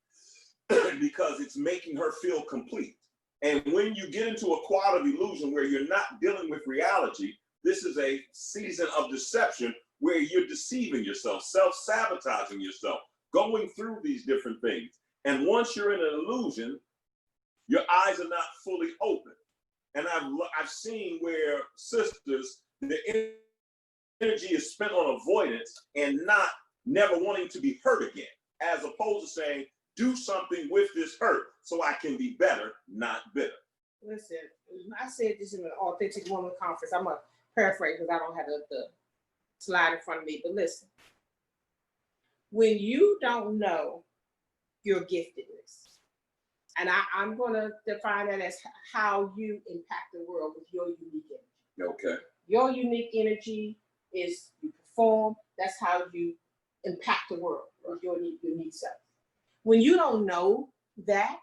because it's making her feel complete. And when you get into a quad of illusion where you're not dealing with reality, this is a season of deception where you're deceiving yourself, self-sabotaging yourself, going through these different things. And once you're in an illusion, your eyes are not fully open. And I've seen where sisters, the energy is spent on avoidance and never wanting to be hurt again, as opposed to saying, do something with this hurt so I can be better, not bitter. Listen, I said this in an Authentic Woman Conference. I'm going to paraphrase because I don't have the slide in front of me. But listen, when you don't know your giftedness, and I'm going to define that as how you impact the world with your unique energy. Okay. Your unique energy is you perform. That's how you impact the world with your unique self. When you don't know that,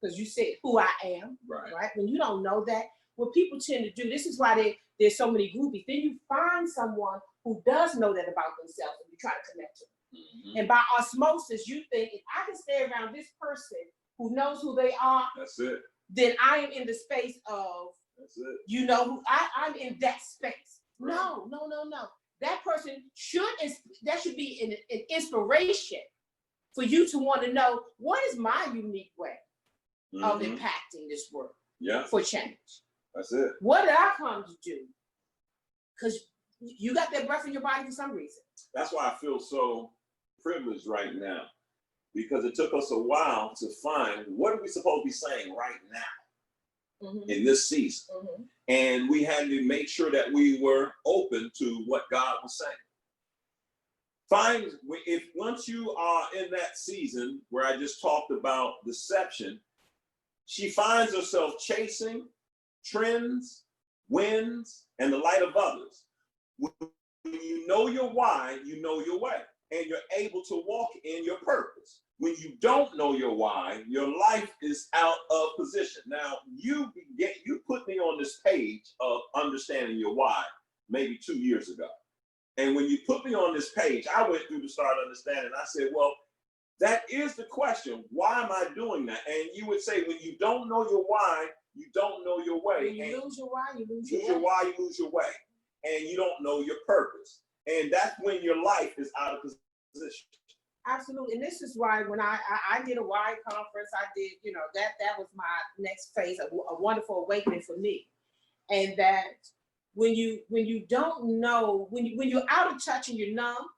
because you said who I am, right? When you don't know that, what people tend to do, this is why there's so many groupies. Then you find someone who does know that about themselves and you try to connect to them. Mm-hmm. And by osmosis, you think, if I can stay around this person who knows who they are, that's it. Then I am in the space of, that's it. You know, who I'm in that space. Right. No. That person that should be an inspiration for you to want to know, what is my unique way of impacting this world for change? That's it. What did I come to do? Because you got that breath in your body for some reason. That's why I feel so privileged right now, because it took us a while to find what are we supposed to be saying right now in this season. And we had to make sure that we were open to what God was saying. Once you are in that season where I just talked about deception, she finds herself chasing trends, winds, and the light of others. When you know your why, you know your way, and you're able to walk in your purpose. When you don't know your why, your life is out of position. Now, you put me on this page of understanding your why maybe 2 years ago. And when you put me on this page, I went through to start understanding. I said, well, that is the question. Why am I doing that? And you would say, when you don't know your why, you don't know your way. When you lose your why, you lose your way. Why, you lose your way. And you don't know your purpose. And that's when your life is out of position. Absolutely. And this is why when I did a why conference, I did, that was my next phase, a wonderful awakening for me. And that when you don't know, when you're out of touch and you're numb,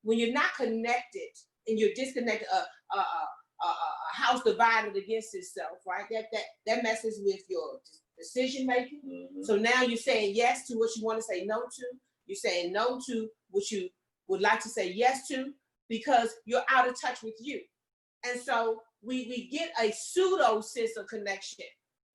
when you're not connected and you're disconnected, a house divided against itself, right? That messes with your decision making. So now you're saying yes to what you want to say no to. You're saying no to what you would like to say yes to, because you're out of touch with you. And so we get a pseudo sense of connection,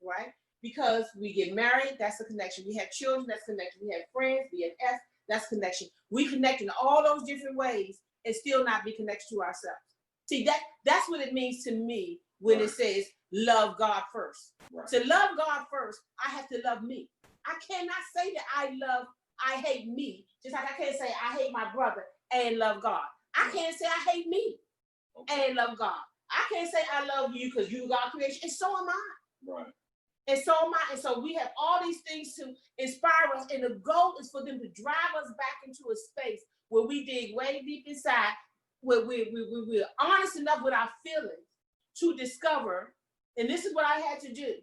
right? Because we get married, that's a connection. We have children, that's connection. We have friends, BFF, that's connection. We connect in all those different ways and still not be connected to ourselves. See, that's what it means to me when it says love God first. Right. To love God first, I have to love me. I cannot say that I hate me, just like I can't say I hate my brother and love God. I can't say I hate me and love God. I can't say I love you because you God creation, and so am I. Right. And so am I. And so we have all these things to inspire us, and the goal is for them to drive us back into a space where we dig way deep inside, where we're honest enough with our feelings to discover, and this is what I had to do.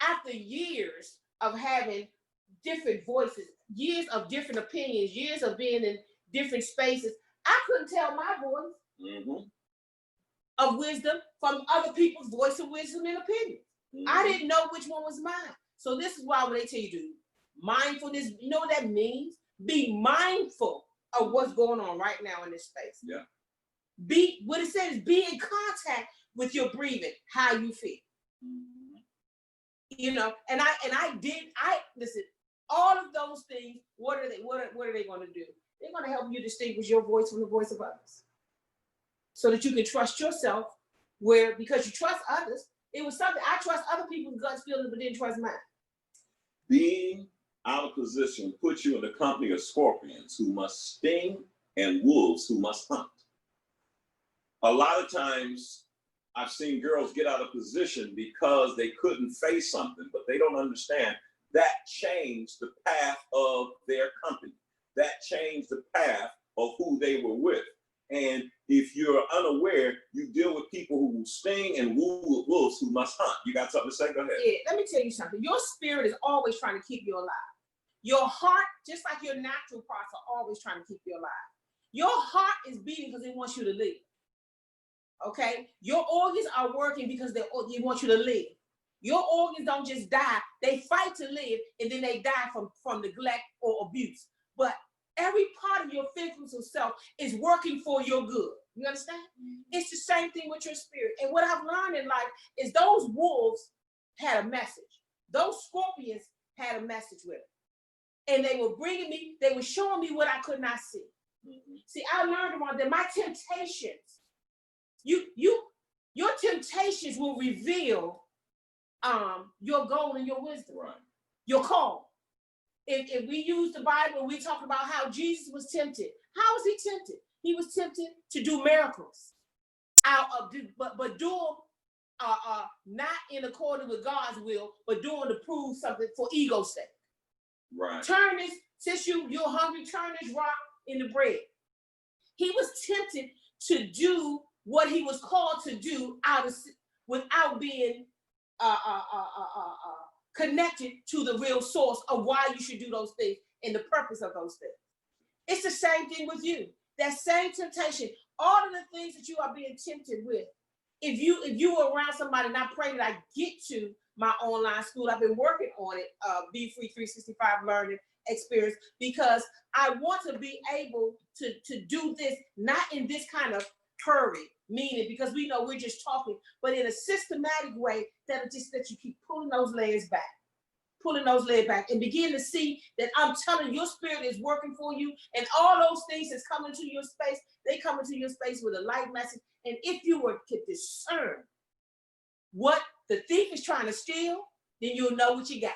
After years of having different voices, years of different opinions, years of being in different spaces, I couldn't tell my voice of wisdom from other people's voice of wisdom and opinion. I didn't know which one was mine. So this is why when they tell you to mindfulness, you know what that means? Be mindful of what's going on right now in this space. Yeah. What it says is be in contact with your breathing, how you feel. And I listen, all of those things, what are they going to do? They're going to help you distinguish your voice from the voice of others, so that you can trust yourself, because you trust others. It was something I trust other people's gut feelings, but didn't trust mine. Being out of position puts you in the company of scorpions who must sting and wolves who must hunt. A lot of times I've seen girls get out of position because they couldn't face something, but they don't understand that changed the path of their company. That changed the path of who they were with. And if you're unaware, you deal with people who will sting and woo with wolves who must hunt. You got something to say? Go ahead. Yeah, let me tell you something. Your spirit is always trying to keep you alive. Your heart, just like your natural parts, are always trying to keep you alive. Your heart is beating because it wants you to live. Okay? Your organs are working because they want you to live. Your organs don't just die. They fight to live, and then they die from neglect or abuse. But every part of your physical self is working for your good. You understand? It's the same thing with your spirit. And what I've learned in life is those wolves had a message. Those scorpions had a message with them. And they were bringing me, they were showing me what I could not see. See, I learned about that. My temptations, your temptations will reveal your goal and your wisdom, right. Your call. If we use the Bible, we talk about how Jesus was tempted. How was he tempted? He was tempted to do miracles, but do them not in accordance with God's will, but doing to prove something for ego's sake. Right. Turn this, since you're hungry, turn this rock into bread. He was tempted to do what he was called to do without being connected to the real source of why you should do those things and the purpose of those things. It's the same thing with you. That same temptation, all of the things that you are being tempted with. If you were around somebody, and I pray that I get to my online school, I've been working on it, Be Free 365 learning experience, because I want to be able to do this, not in this kind of hurry, meaning because we know we're just talking, but in a systematic way that you keep pulling those legs back and begin to see that I'm telling you, your spirit is working for you, and all those things that's coming to your space, they come into your space with a light message. And if you were to discern what the thief is trying to steal, then you'll know what you got.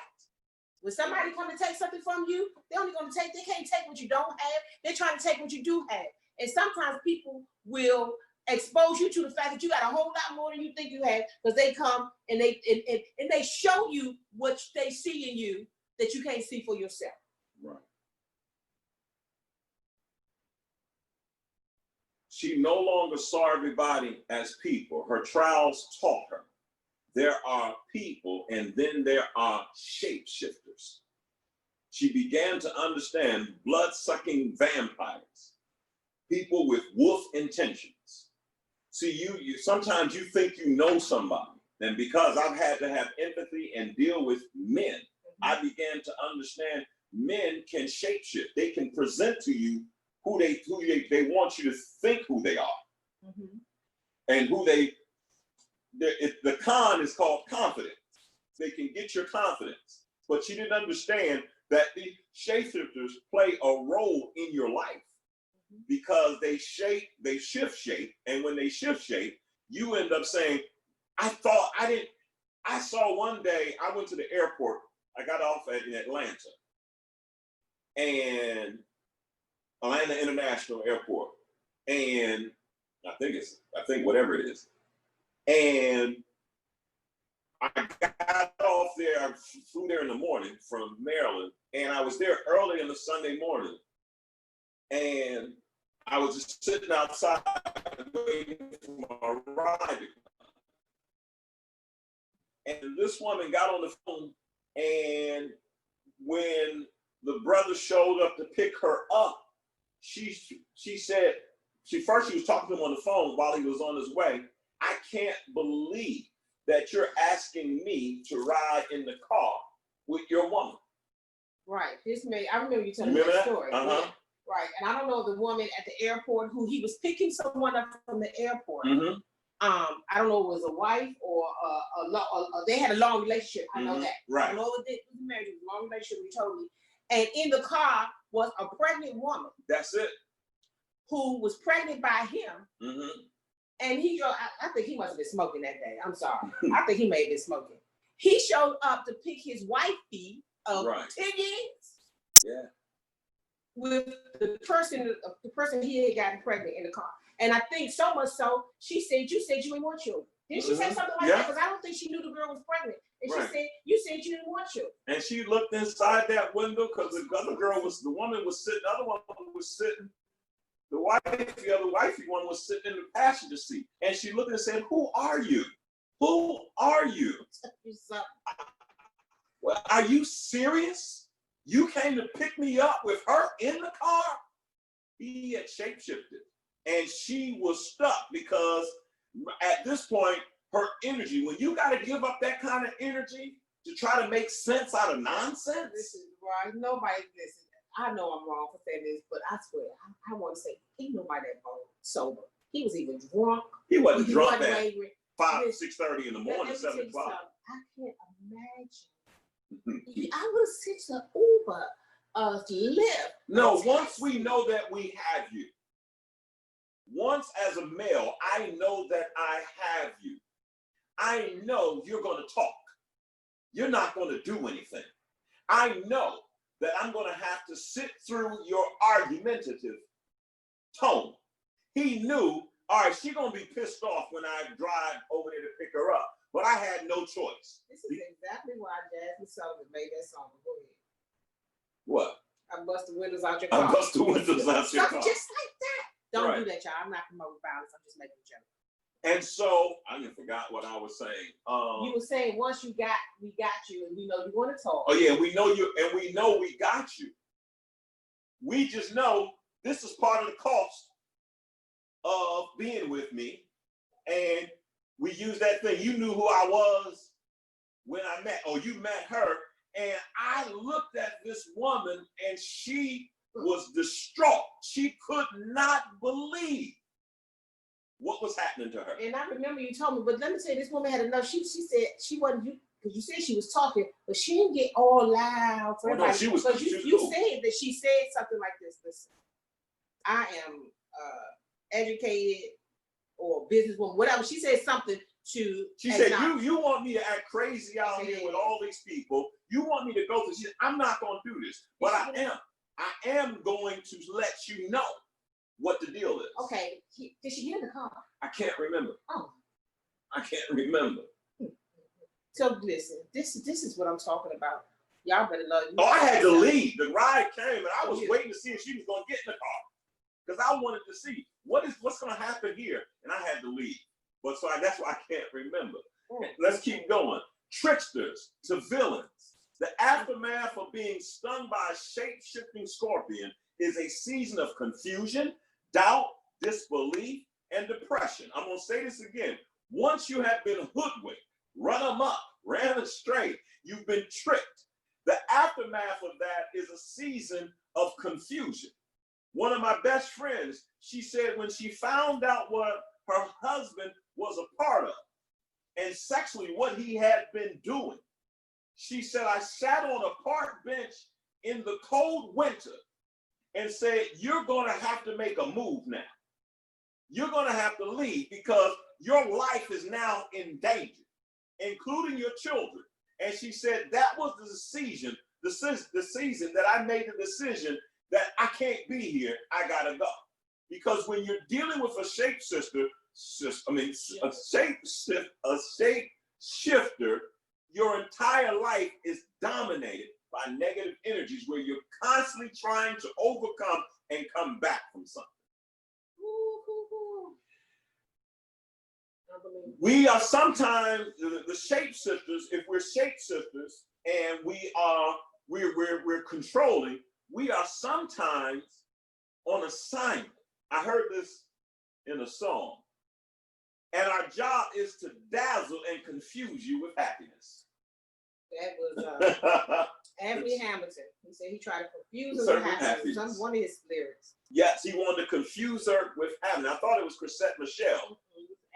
When somebody come to take something from you, they can't take what you don't have. They're trying to take what you do have. And sometimes people will expose you to the fact that you got a whole lot more than you think you have, because they come and they show you what they see in you that you can't see for yourself. Right. She no longer saw everybody as people. Her trials taught her there are people and then there are shapeshifters. She began to understand blood-sucking vampires, people with wolf intentions. See, you sometimes you think you know somebody, and because I've had to have empathy and deal with men, I began to understand men can shapeshift. They can present to you who they want you to think who they are, and the con is called confidence. They can get your confidence, but you didn't understand that the shapeshifters play a role in your life, because they shift shape, and when they shift shape, you end up saying, I saw one day, I went to the airport, I got off in Atlanta International Airport, and I think whatever it is, and I got off there, I flew there in the morning from Maryland, and I was there early in the Sunday morning, and I was just sitting outside waiting for my ride. And this woman got on the phone, and when the brother showed up to pick her up, she said, she was talking to him on the phone while he was on his way. I can't believe that you're asking me to ride in the car with your woman. Right. I remember you telling me that story. Yeah. Right. And I don't know the woman at the airport who he was picking someone up from the airport. I don't know if it was a wife or they had a long relationship. I know that. Right. I don't know if it was married. It was a long relationship, he told me. And in the car was a pregnant woman. That's it. Who was pregnant by him. And I think he must have been smoking that day. I'm sorry. I think he may have been smoking. He showed up to pick his wifey of 10 years. Yeah. With the person he had gotten pregnant in the car. And I think so much so, she said, you said you didn't want children. Didn't she say something like that? Because I don't think she knew the girl was pregnant. And she said, you said you didn't want children. And she looked inside that window because the other woman was sitting The other wifey one was sitting in the passenger seat, and she looked and said, "Who are you? Who are you? Well, are you serious? You came to pick me up with her in the car?" He had shapeshifted, and she was stuck because at this point, her energy, when you got to give up that kind of energy to try to make sense out of nonsense. This is right. Nobody, listen, I know I'm wrong for saying this, but I swear, I want to say, ain't nobody that sober. He was even drunk. He wasn't drunk at wavering. 6:30 in the morning, 7 o'clock. I can't imagine. I would have sent an Uber, Lyft. No, once we know that we have you, once as a male, I know that I have you. I know you're going to talk. You're not going to do anything. I know that I'm going to have to sit through your argumentative tone. He knew, all right, she's going to be pissed off when I drive over there to pick her up. But I had no choice. This is exactly why Jasmine Sullivan made that song. Go ahead. What? I bust the windows out your car. I bust the windows out your car. Just like that. Don't do that, y'all. I'm not promoting violence. I'm just making a joke. And so I even forgot what I was saying. You were saying once we got you, and we know you want to talk. Oh yeah, we know you, and we know we got you. We just know this is part of the cost of being with me, and we use that thing. You knew who I was when I met, or you met her, and I looked at this woman, and she was distraught. She could not believe what was happening to her. And I remember you told me, but let me tell you, this woman had enough. She said she wasn't you, because you said she was talking, but she didn't get all loud for everybody. No, she was. You said that she said something like this. Listen, I am educated or businesswoman, whatever. She said something to. She said, "You want me to act crazy out here with all these people? You want me to go through?" She said, "I'm not going to do this, but I am going to let you know what the deal is." Okay. Did she get in the car? I can't remember. Oh. I can't remember. So listen, this is what I'm talking about. Y'all better love you. Oh, I had to leave. The ride came, and I was waiting to see if she was going to get in the car because I wanted to see what's going to happen here, and I had to leave. But so that's why I can't remember. Let's keep going. Tricksters to villains. The aftermath of being stung by a shape-shifting scorpion is a season of confusion, doubt, disbelief, and depression. I'm going to say this again. Once you have been hoodwinked, run amok, ran astray, you've been tricked. The aftermath of that is a season of confusion. One of my best friends, she said when she found out what her husband was a part of and sexually what he had been doing, she said, I sat on a park bench in the cold winter and said, you're going to have to make a move now. You're going to have to leave because your life is now in danger, including your children. And she said that was the season that I made the decision that I can't be here. I got to go. Because when you're dealing with a shapeshifter, a shapeshifter, your entire life is dominated by negative energies where you're constantly trying to overcome and come back from something. We are sometimes the shapeshifters. If we're shapeshifters and we're controlling, we are sometimes on assignment. I heard this in a song. And our job is to dazzle and confuse you with happiness. That was Anthony Hamilton. He said he tried to confuse her with happiness. That's one of his lyrics. Yes, he wanted to confuse her with happiness. I thought it was Chrisette Michele.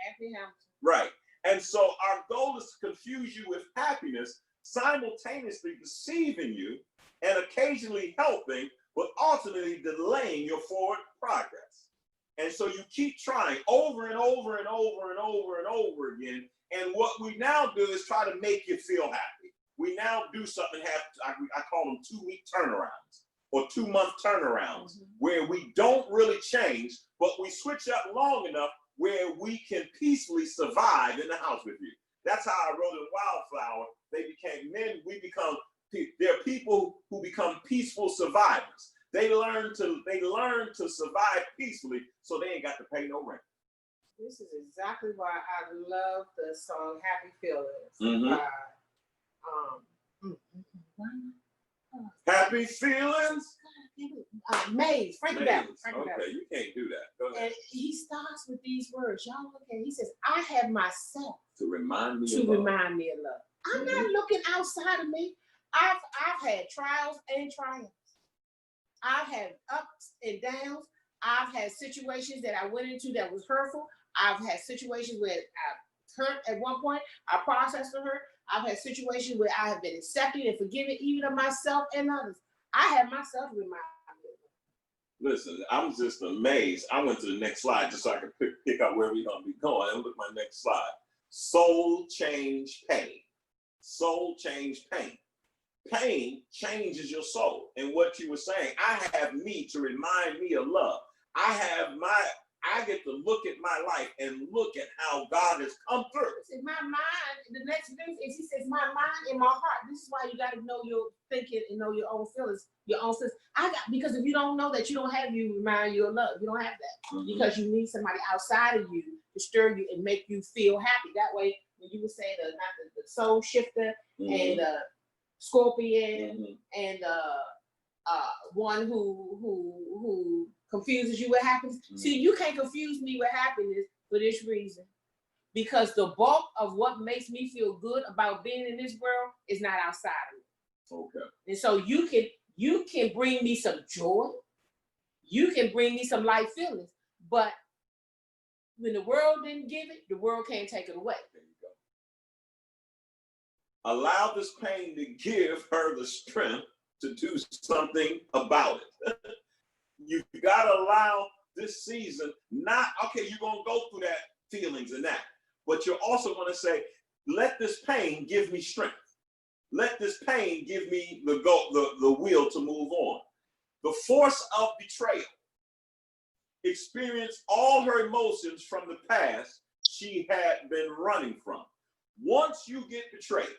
Anthony Hamilton. Right. And so our goal is to confuse you with happiness, simultaneously deceiving you and occasionally helping, but ultimately delaying your forward progress. And so you keep trying over and over and over and over and over again. And what we now do is try to make you feel happy. We now do something, I call them 2-week turnarounds or 2-month turnarounds, where we don't really change, but we switch up long enough where we can peacefully survive in the house with you. That's how I wrote in Wildflower. They became men. There are people who become peaceful survivors. They learn to survive peacefully, so they ain't got to pay no rent. This is exactly why I love the song "Happy Feelings." Mm-hmm. Happy Feelings. Maze, Frankie Valli. Okay, you can't do that. Go ahead. And he starts with these words. Y'all look at. He says, "I have myself to remind me of love." I'm not looking outside of me. I've had trials and triumphs. I've had ups and downs. I've had situations that I went into that was hurtful. I've had situations where I hurt at one point. I processed the hurt. I've had situations where I have been accepted and forgiven, even of myself and others. I have myself to remind me. Listen, I'm just amazed. I went to the next slide just so I could pick up where we're going to be going. And look at my next slide. Soul change pain. Soul change pain. Pain changes your soul. And what you were saying, I have me to remind me of love. I get to look at my life and look at how God has come through. In my mind, the next thing is he says, my mind and my heart. This is why you got to know your thinking and know your own feelings, your own sense. Because if you don't know that, you don't have you remind you of love. You don't have that. Mm-hmm. Because you need somebody outside of you to stir you and make you feel happy. That way, when you were saying the soul shifter and scorpion and one who confuses you with happiness. See, you can't confuse me with happiness for this reason. Because the bulk of what makes me feel good about being in this world is not outside of me. Okay. And so you can bring me some joy. You can bring me some light feelings. But when the world didn't give it, the world can't take it away. There you go. Allow this pain to give her the strength to do something about it. You got to allow this season, you're going to go through that feelings and that, but you're also going to say, let this pain give me strength. Let this pain give me the will to move on. The force of betrayal. Experience all her emotions from the past she had been running from. Once you get betrayed,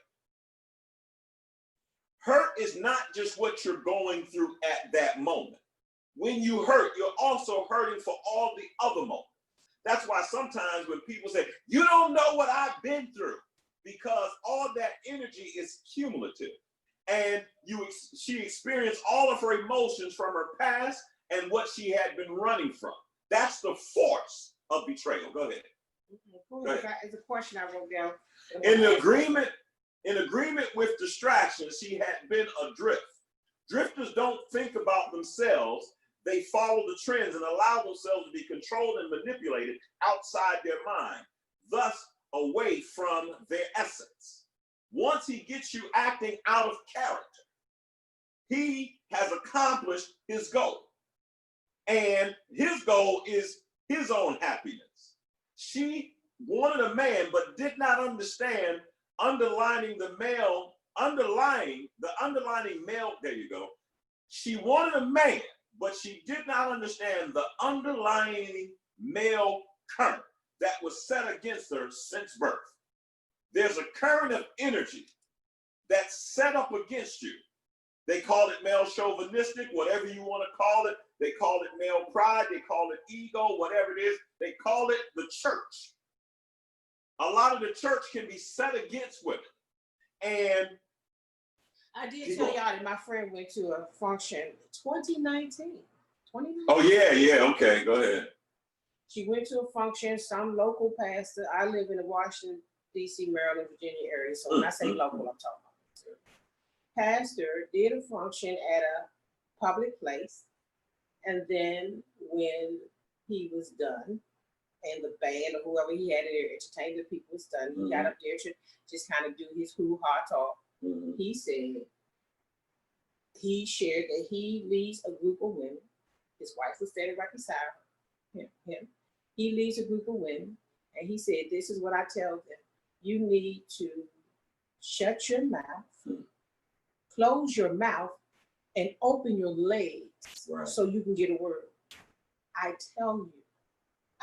hurt is not just what you're going through at that moment. When you hurt, you're also hurting for all the other moments. That's why sometimes when people say, you don't know what I've been through, because all that energy is cumulative. And she experienced all of her emotions from her past and what she had been running from. That's the force of betrayal. Go ahead. Go ahead. It's a question I wrote down. In agreement with distractions, she had been adrift. Drifters don't think about themselves. They follow the trends and allow themselves to be controlled and manipulated outside their mind, thus away from their essence. Once he gets you acting out of character, he has accomplished his goal. And his goal is his own happiness. She wanted a man, but did not understand underlining the underlining male, there you go. She wanted a man, but she did not understand the underlying male current that was set against her since birth. There's a current of energy that's set up against you. They call it male chauvinistic, whatever you want to call it. They call it male pride. They call it ego, whatever it is. They call it the church. A lot of the church can be set against women. And I did tell y'all that my friend went to a function 2019. Oh, yeah. Okay, go ahead. She went to a function, some local pastor. I live in the Washington, D.C., Maryland, Virginia area. So when I say local, I'm talking about pastor did a function at a public place. And then when he was done, and the band or whoever he had there entertain the people was done, he got up there to just kind of do his hoo-ha talk. He said, he shared that he leads a group of women. His wife was standing right beside him. He leads a group of women, and he said, this is what I tell them. You need to shut your mouth, close your mouth, and open your legs so you can get a word. I tell you,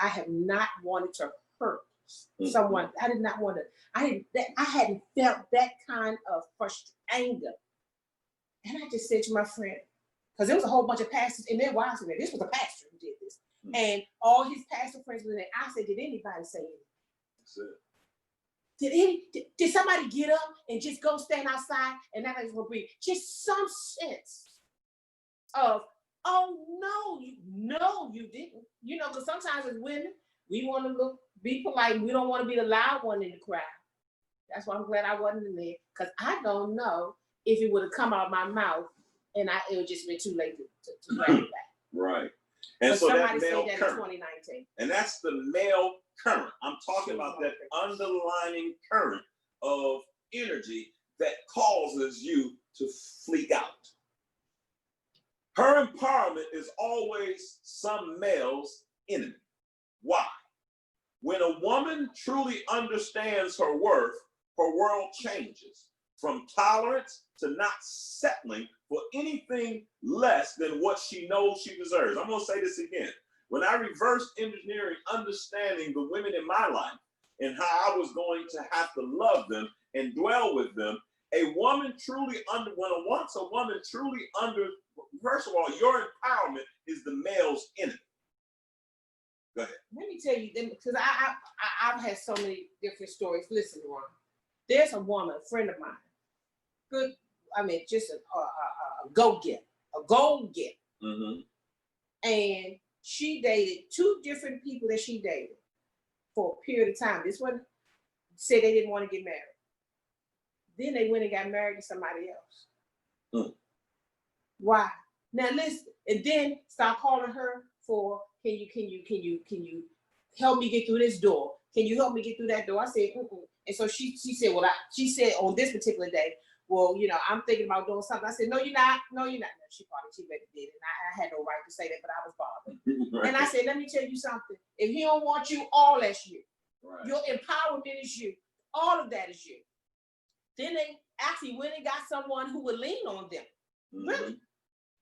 I have not wanted to hurt someone. I did not want to. I hadn't felt that kind of anger. And I just said to my friend, because there was a whole bunch of pastors and their wives in there. This was a pastor who did this. And all his pastor friends were there. I said, did anybody say anything? Did somebody get up and just go stand outside and not going to breathe? Just some sense of, oh no, you didn't. You know, because sometimes as women, we want to be polite. We don't want to be the loud one in the crowd. That's why I'm glad I wasn't in there, because I don't know if it would have come out of my mouth and it would just been too late to grab it back. Right. And but so somebody that male said that current, in 2019. and that's the male current. I'm talking about that underlying current of energy that causes you to fleek out. Her empowerment is always some male's enemy. Why? When a woman truly understands her worth, her world changes from tolerance to not settling for anything less than what she knows she deserves. I'm going to say this again. When I reverse engineering understanding the women in my life and how I was going to have to love them and dwell with them, a woman truly once a woman truly first of all, your empowerment is the male's enemy. Go ahead. Let me tell you, because I've had so many different stories. Listen, Ron, there's a woman, a friend of mine, good, I mean, just a go-getter, a goal-getter. Mm-hmm. And she dated two different people that she dated for a period of time. This one said they didn't want to get married. Then they went and got married to somebody else. Mm. Why? Now listen, and then start calling her for, can you help me get through this door? Can you help me get through that door? I said, and so she said, well, she said on this particular day, well, you know, I'm thinking about doing something. I said, no, you're not. No, you're not. No, she maybe did, and I had no right to say that, but I was bothered. Right. And I said, let me tell you something. If he don't want you, all that's you. Right. Your empowerment is you. All of that is you. Then they actually went and got someone who would lean on them. Mm-hmm. Really,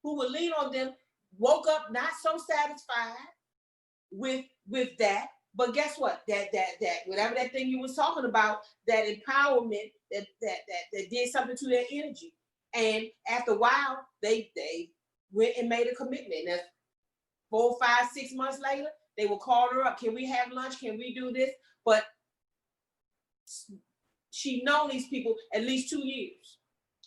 who would lean on them. Woke up not so satisfied with that, but guess what? That whatever that thing you was talking about, that empowerment that did something to their energy. And after a while, they went and made a commitment. And 4, 5, 6 months later, they will call her up. Can we have lunch? Can we do this? But she known these people at least 2 years.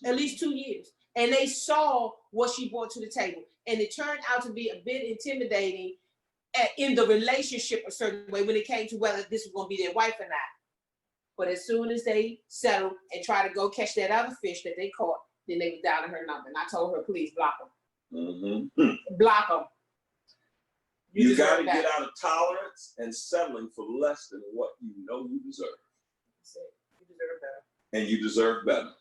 At least 2 years. And they saw what she brought to the table. And it turned out to be a bit intimidating in the relationship a certain way when it came to whether this was going to be their wife or not. But as soon as they settled and tried to go catch that other fish that they caught, then they was down to her number. And I told her, please block them. Mm-hmm. Block them. You got to get out of tolerance and settling for less than what you know you deserve. You deserve better. And you deserve better.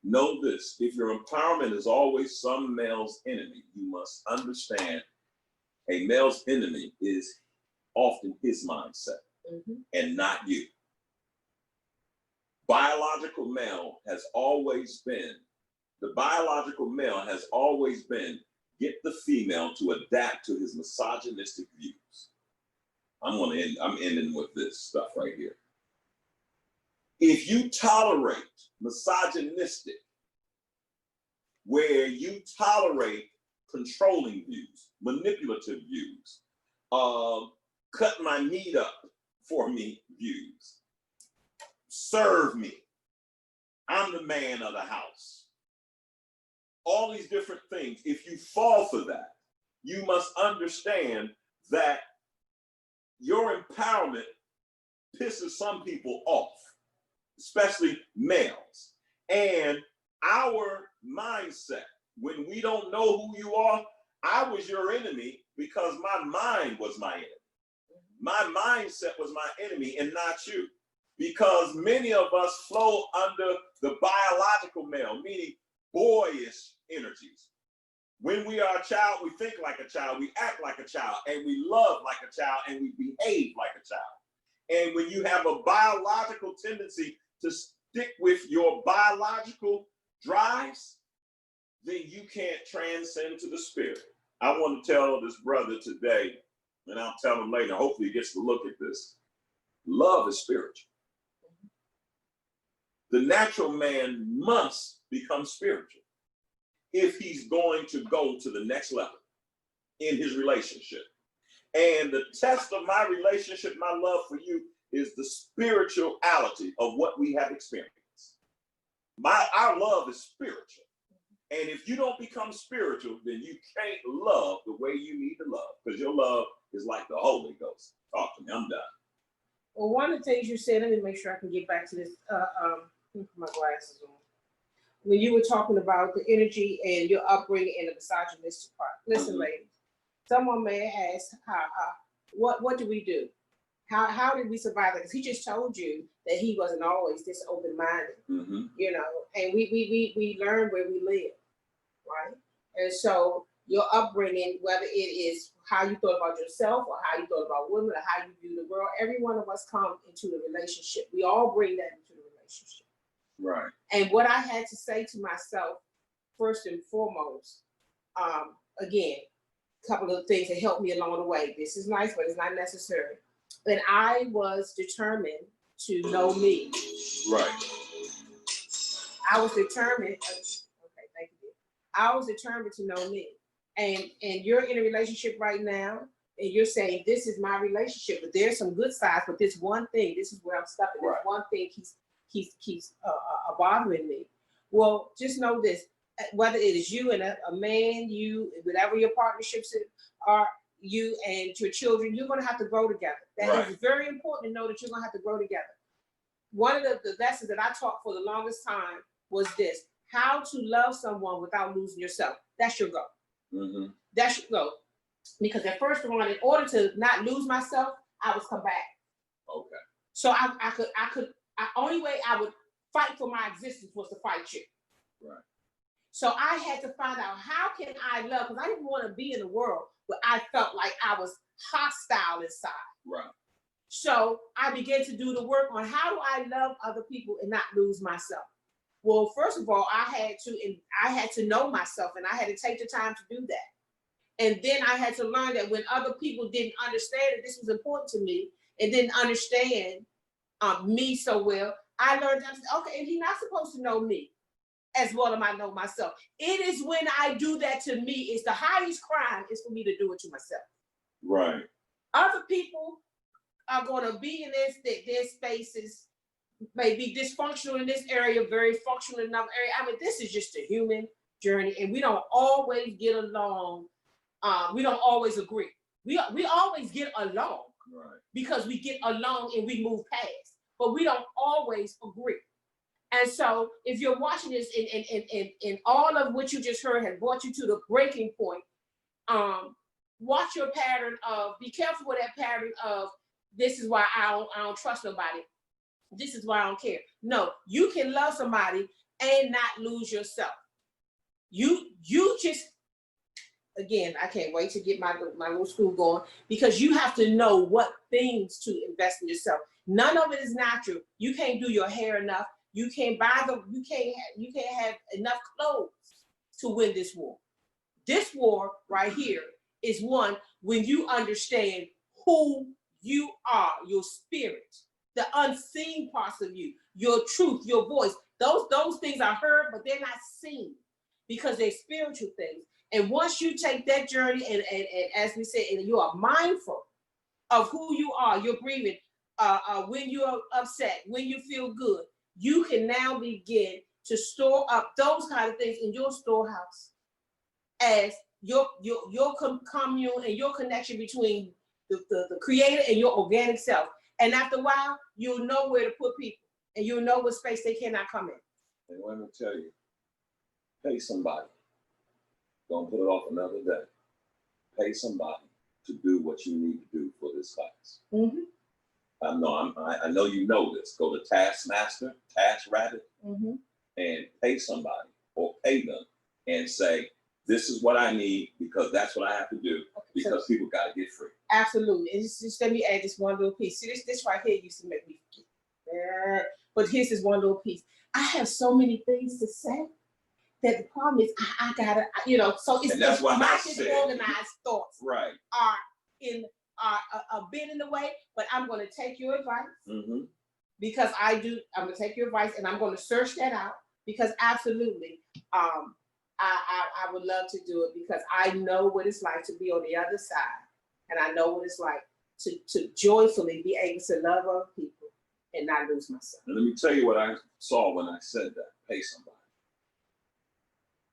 Know this, if your empowerment is always some male's enemy, you must understand a male's enemy is often his mindset, and not you. The biological male has always been, get the female to adapt to his misogynistic views. I'm ending with this stuff right here. If you tolerate misogynistic, where you tolerate controlling views, manipulative views, cut my meat up for me views, serve me, I'm the man of the house, all these different things, if you fall for that, you must understand that your empowerment pisses some people off, especially males. And our mindset, when we don't know who you are, I was your enemy because my mind was my enemy. My mindset was my enemy and not you. Because many of us flow under the biological male, meaning boyish energies. When we are a child, we think like a child, we act like a child, and we love like a child, and we behave like a child. And when you have a biological tendency to stick with your biological drives, then you can't transcend to the spirit. I want to tell this brother today, and I'll tell him later, hopefully he gets to look at this. Love is spiritual. The natural man must become spiritual. if he's going to go to the next level in his relationship. And the test of my relationship, my love for you, is the spirituality of what we have experienced. Our love is spiritual. And if you don't become spiritual, then you can't love the way you need to love, because your love is like the Holy Ghost. Talk to me, I'm done. Well, one of the things you said, let me make sure I can get back to this. Put my glasses on. When you were talking about the energy and your upbringing and the misogynistic part. Listen, ladies, someone may ask, what do we do? How did we survive that? Because he just told you that he wasn't always this open-minded, you know, and we learn where we live, right? And so your upbringing, whether it is how you thought about yourself or how you thought about women or how you view the world, every one of us come into the relationship. We all bring that into the relationship. Right. And what I had to say to myself, first and foremost, again, a couple of things that helped me along the way. This is nice, but it's not necessary. And I was determined to know me. Right. I was determined. Okay, thank you. I was determined to know me. And you're in a relationship right now, and you're saying this is my relationship, but there's some good sides. But this one thing, this is where I'm stuck. And this one thing keeps bothering me. Well, just know this: whether it is you and a man, you, whatever your partnerships are, you and your children, you're going to have to grow together. That is very important to know that you're going to have to grow together. One of the lessons that I taught for the longest time was this: how to love someone without losing yourself. That's your goal. That's your goal. Because at first of all, in order to not lose myself, I was combative. Okay. So only way I would fight for my existence was to fight you. Right. So I had to find out, how can I love? Because I didn't want to be in a world where I felt like I was hostile inside. Right. So I began to do the work on how do I love other people and not lose myself. Well, first of all, I had to know myself, and I had to take the time to do that. And then I had to learn that when other people didn't understand that this was important to me and didn't understand me so well, I learned that, okay, and he's not supposed to know me as well as I know myself. It is when I do that to me, it's the highest crime is for me to do it to myself. Right. Other people are going to be in their spaces, may be dysfunctional in this area, very functional in another area. I mean, this is just a human journey, and we don't always get along. We don't always agree. We always get along, right, because we get along and we move past, but we don't always agree. And so if you're watching this and all of what you just heard has brought you to the breaking point, watch your pattern of, be careful with that pattern of, this is why I don't trust nobody. This is why I don't care. No, you can love somebody and not lose yourself. You just, again, I can't wait to get my little school going, because you have to know what things to invest in yourself. None of it is natural. You can't do your hair enough. You can't you can't have enough clothes to win this war. This war right here is one when you understand who you are, your spirit, the unseen parts of you, your truth, your voice. Those things are heard, but they're not seen because they're spiritual things. And once you take that journey and as we said, and you are mindful of who you are, you're breathing, when you're upset, when you feel good, you can now begin to store up those kind of things in your storehouse as your commune and your connection between the creator and your organic self. And after a while, you'll know where to put people, and you'll know what space they cannot come in. And let me tell you, pay somebody. Don't put it off another day. Pay somebody to do what you need to do for this class. Mm-hmm. I know you know this. Go to Taskmaster, TaskRabbit, and pay somebody or pay them and say, this is what I need because that's what I have to do, because people got to get free. Absolutely. And just let me add this one little piece. See, this right here used to make me forget. But here's this one little piece. I have so many things to say that the problem is I gotta, so it's my disorganized thoughts are a bit in the way, but I'm going to take your advice because I'm going to take your advice and I'm going to search that out, because absolutely, I would love to do it because I know what it's like to be on the other side. And I know what it's like to joyfully be able to love other people and not lose myself. And let me tell you what I saw when I said that. Pay somebody.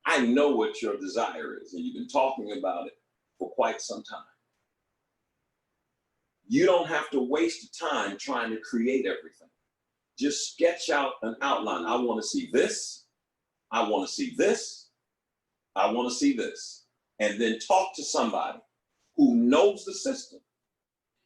I know what your desire is, and you've been talking about it for quite some time. You don't have to waste time trying to create everything. Just sketch out an outline. I want to see this. I want to see this. I want to see this. And then talk to somebody who knows the system,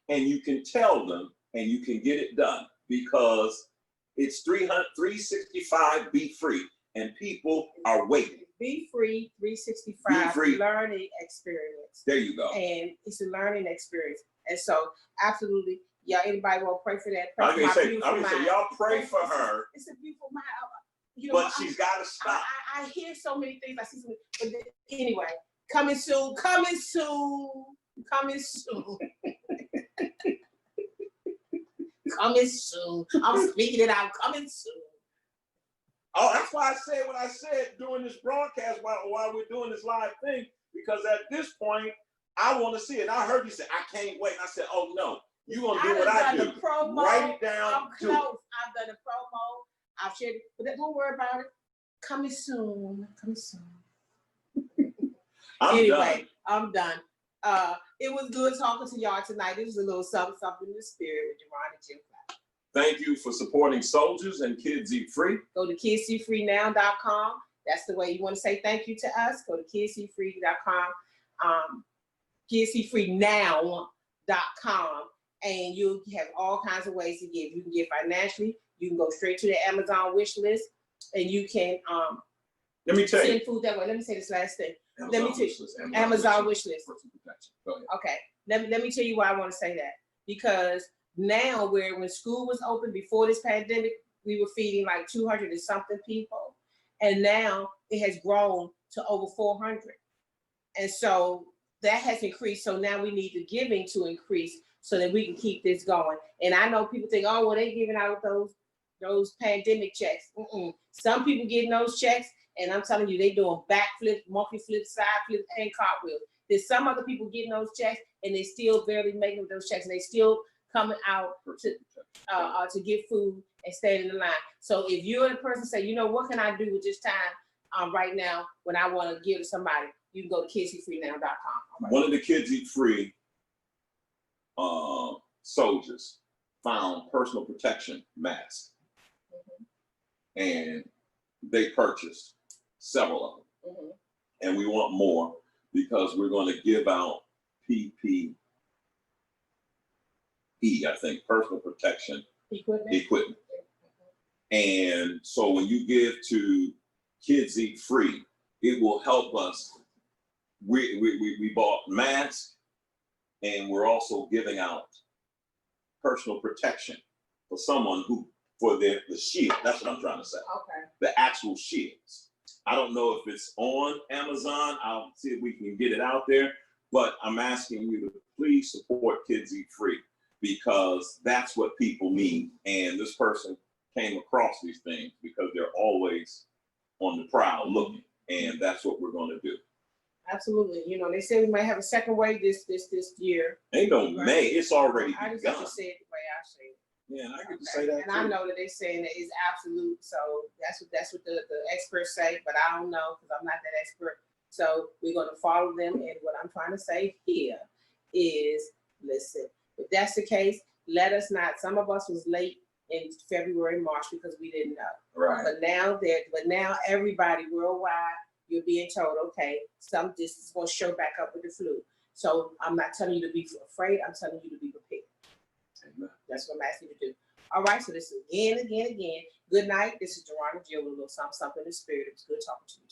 and you can tell them and you can get it done because it's 365 be free, and people are waiting. Be free 365 Be free. Learning experience. There you go. And it's a learning experience. And so absolutely, y'all, anybody want to pray for that? Pray I'm for gonna my say, beautiful mind. y'all pray for her, It's a beautiful mind. You know, but she's got to stop. I hear so many things. I see so many, but anyway, coming soon, coming soon, coming soon. Coming soon. I'm speaking it out. Coming soon. Oh, that's why I said what I said during this broadcast while we're doing this live thing, because at this point, I want to see it. I heard you say, I can't wait. And I said, oh no, you're going to do what I do. Promo. Write it down. I'm close. I've done a promo. I've shared it. But don't worry about it. Coming soon. Coming soon. Anyway, I'm done. It was good talking to y'all tonight. It was a little something in the spirit with Deron and Jill. Thank you for supporting soldiers and Kids Eat Free. Go to kidseatfreenow.com. That's the way you want to say thank you to us. Go to kidseatfree.com, kidseatfreenow.com, and you'll have all kinds of ways to give. You can give financially. You can go straight to the Amazon wish list, and you can let me tell send food that way. Let me say this last thing. Amazon Let me tell you, Amazon wish list. Go ahead. Okay. Let me tell you why I want to say that. Because now when school was open before this pandemic, we were feeding like 200 and something people. And now it has grown to over 400. And so that has increased. So now we need the giving to increase so that we can keep this going. And I know people think, oh, well, they're giving out those pandemic checks. Some people getting those checks, and I'm telling you, they doing backflips, monkey flips, side flips, and cartwheels. There's some other people getting those checks, and they still barely making those checks, and they still coming out to get food and staying in the line. So if you're the person say, you know, what can I do with this time right now when I want to give to somebody, you can go to kidseatfreenow.com. Right. One of the Kids Eat Free soldiers found personal protection masks, and they purchased several of them. And we want more because we're going to give out PPE, I think, personal protection equipment. And so when you give to Kids Eat Free, it will help us. We bought masks, and we're also giving out personal protection for someone for the shield. That's what I'm trying to say. Okay. The actual shields. I don't know if it's on Amazon. I'll see if we can get it out there. But I'm asking you to please support Kids Eat Free because that's what people need. And this person came across these things because they're always on the prowl looking. And that's what we're going to do. Absolutely. You know, they said we might have a second wave this year. Ain't no May. It's already I just begun. have to say it the way I say it. Yeah, and I get to say that And too. I know that they're saying that it's absolute. So that's what the experts say, but I don't know because I'm not that expert. So we're going to follow them. And what I'm trying to say here is, listen, if that's the case, let us not. Some of us was late in February, March because we didn't know. Right. But now everybody worldwide, you're being told, okay, this is going to show back up with the flu. So I'm not telling you to be afraid. I'm telling you to be prepared. Amen. That's what I'm asking you to do. All right. So this is again. Good night. This is Deron Jill with a little something in the spirit. It was good talking to you.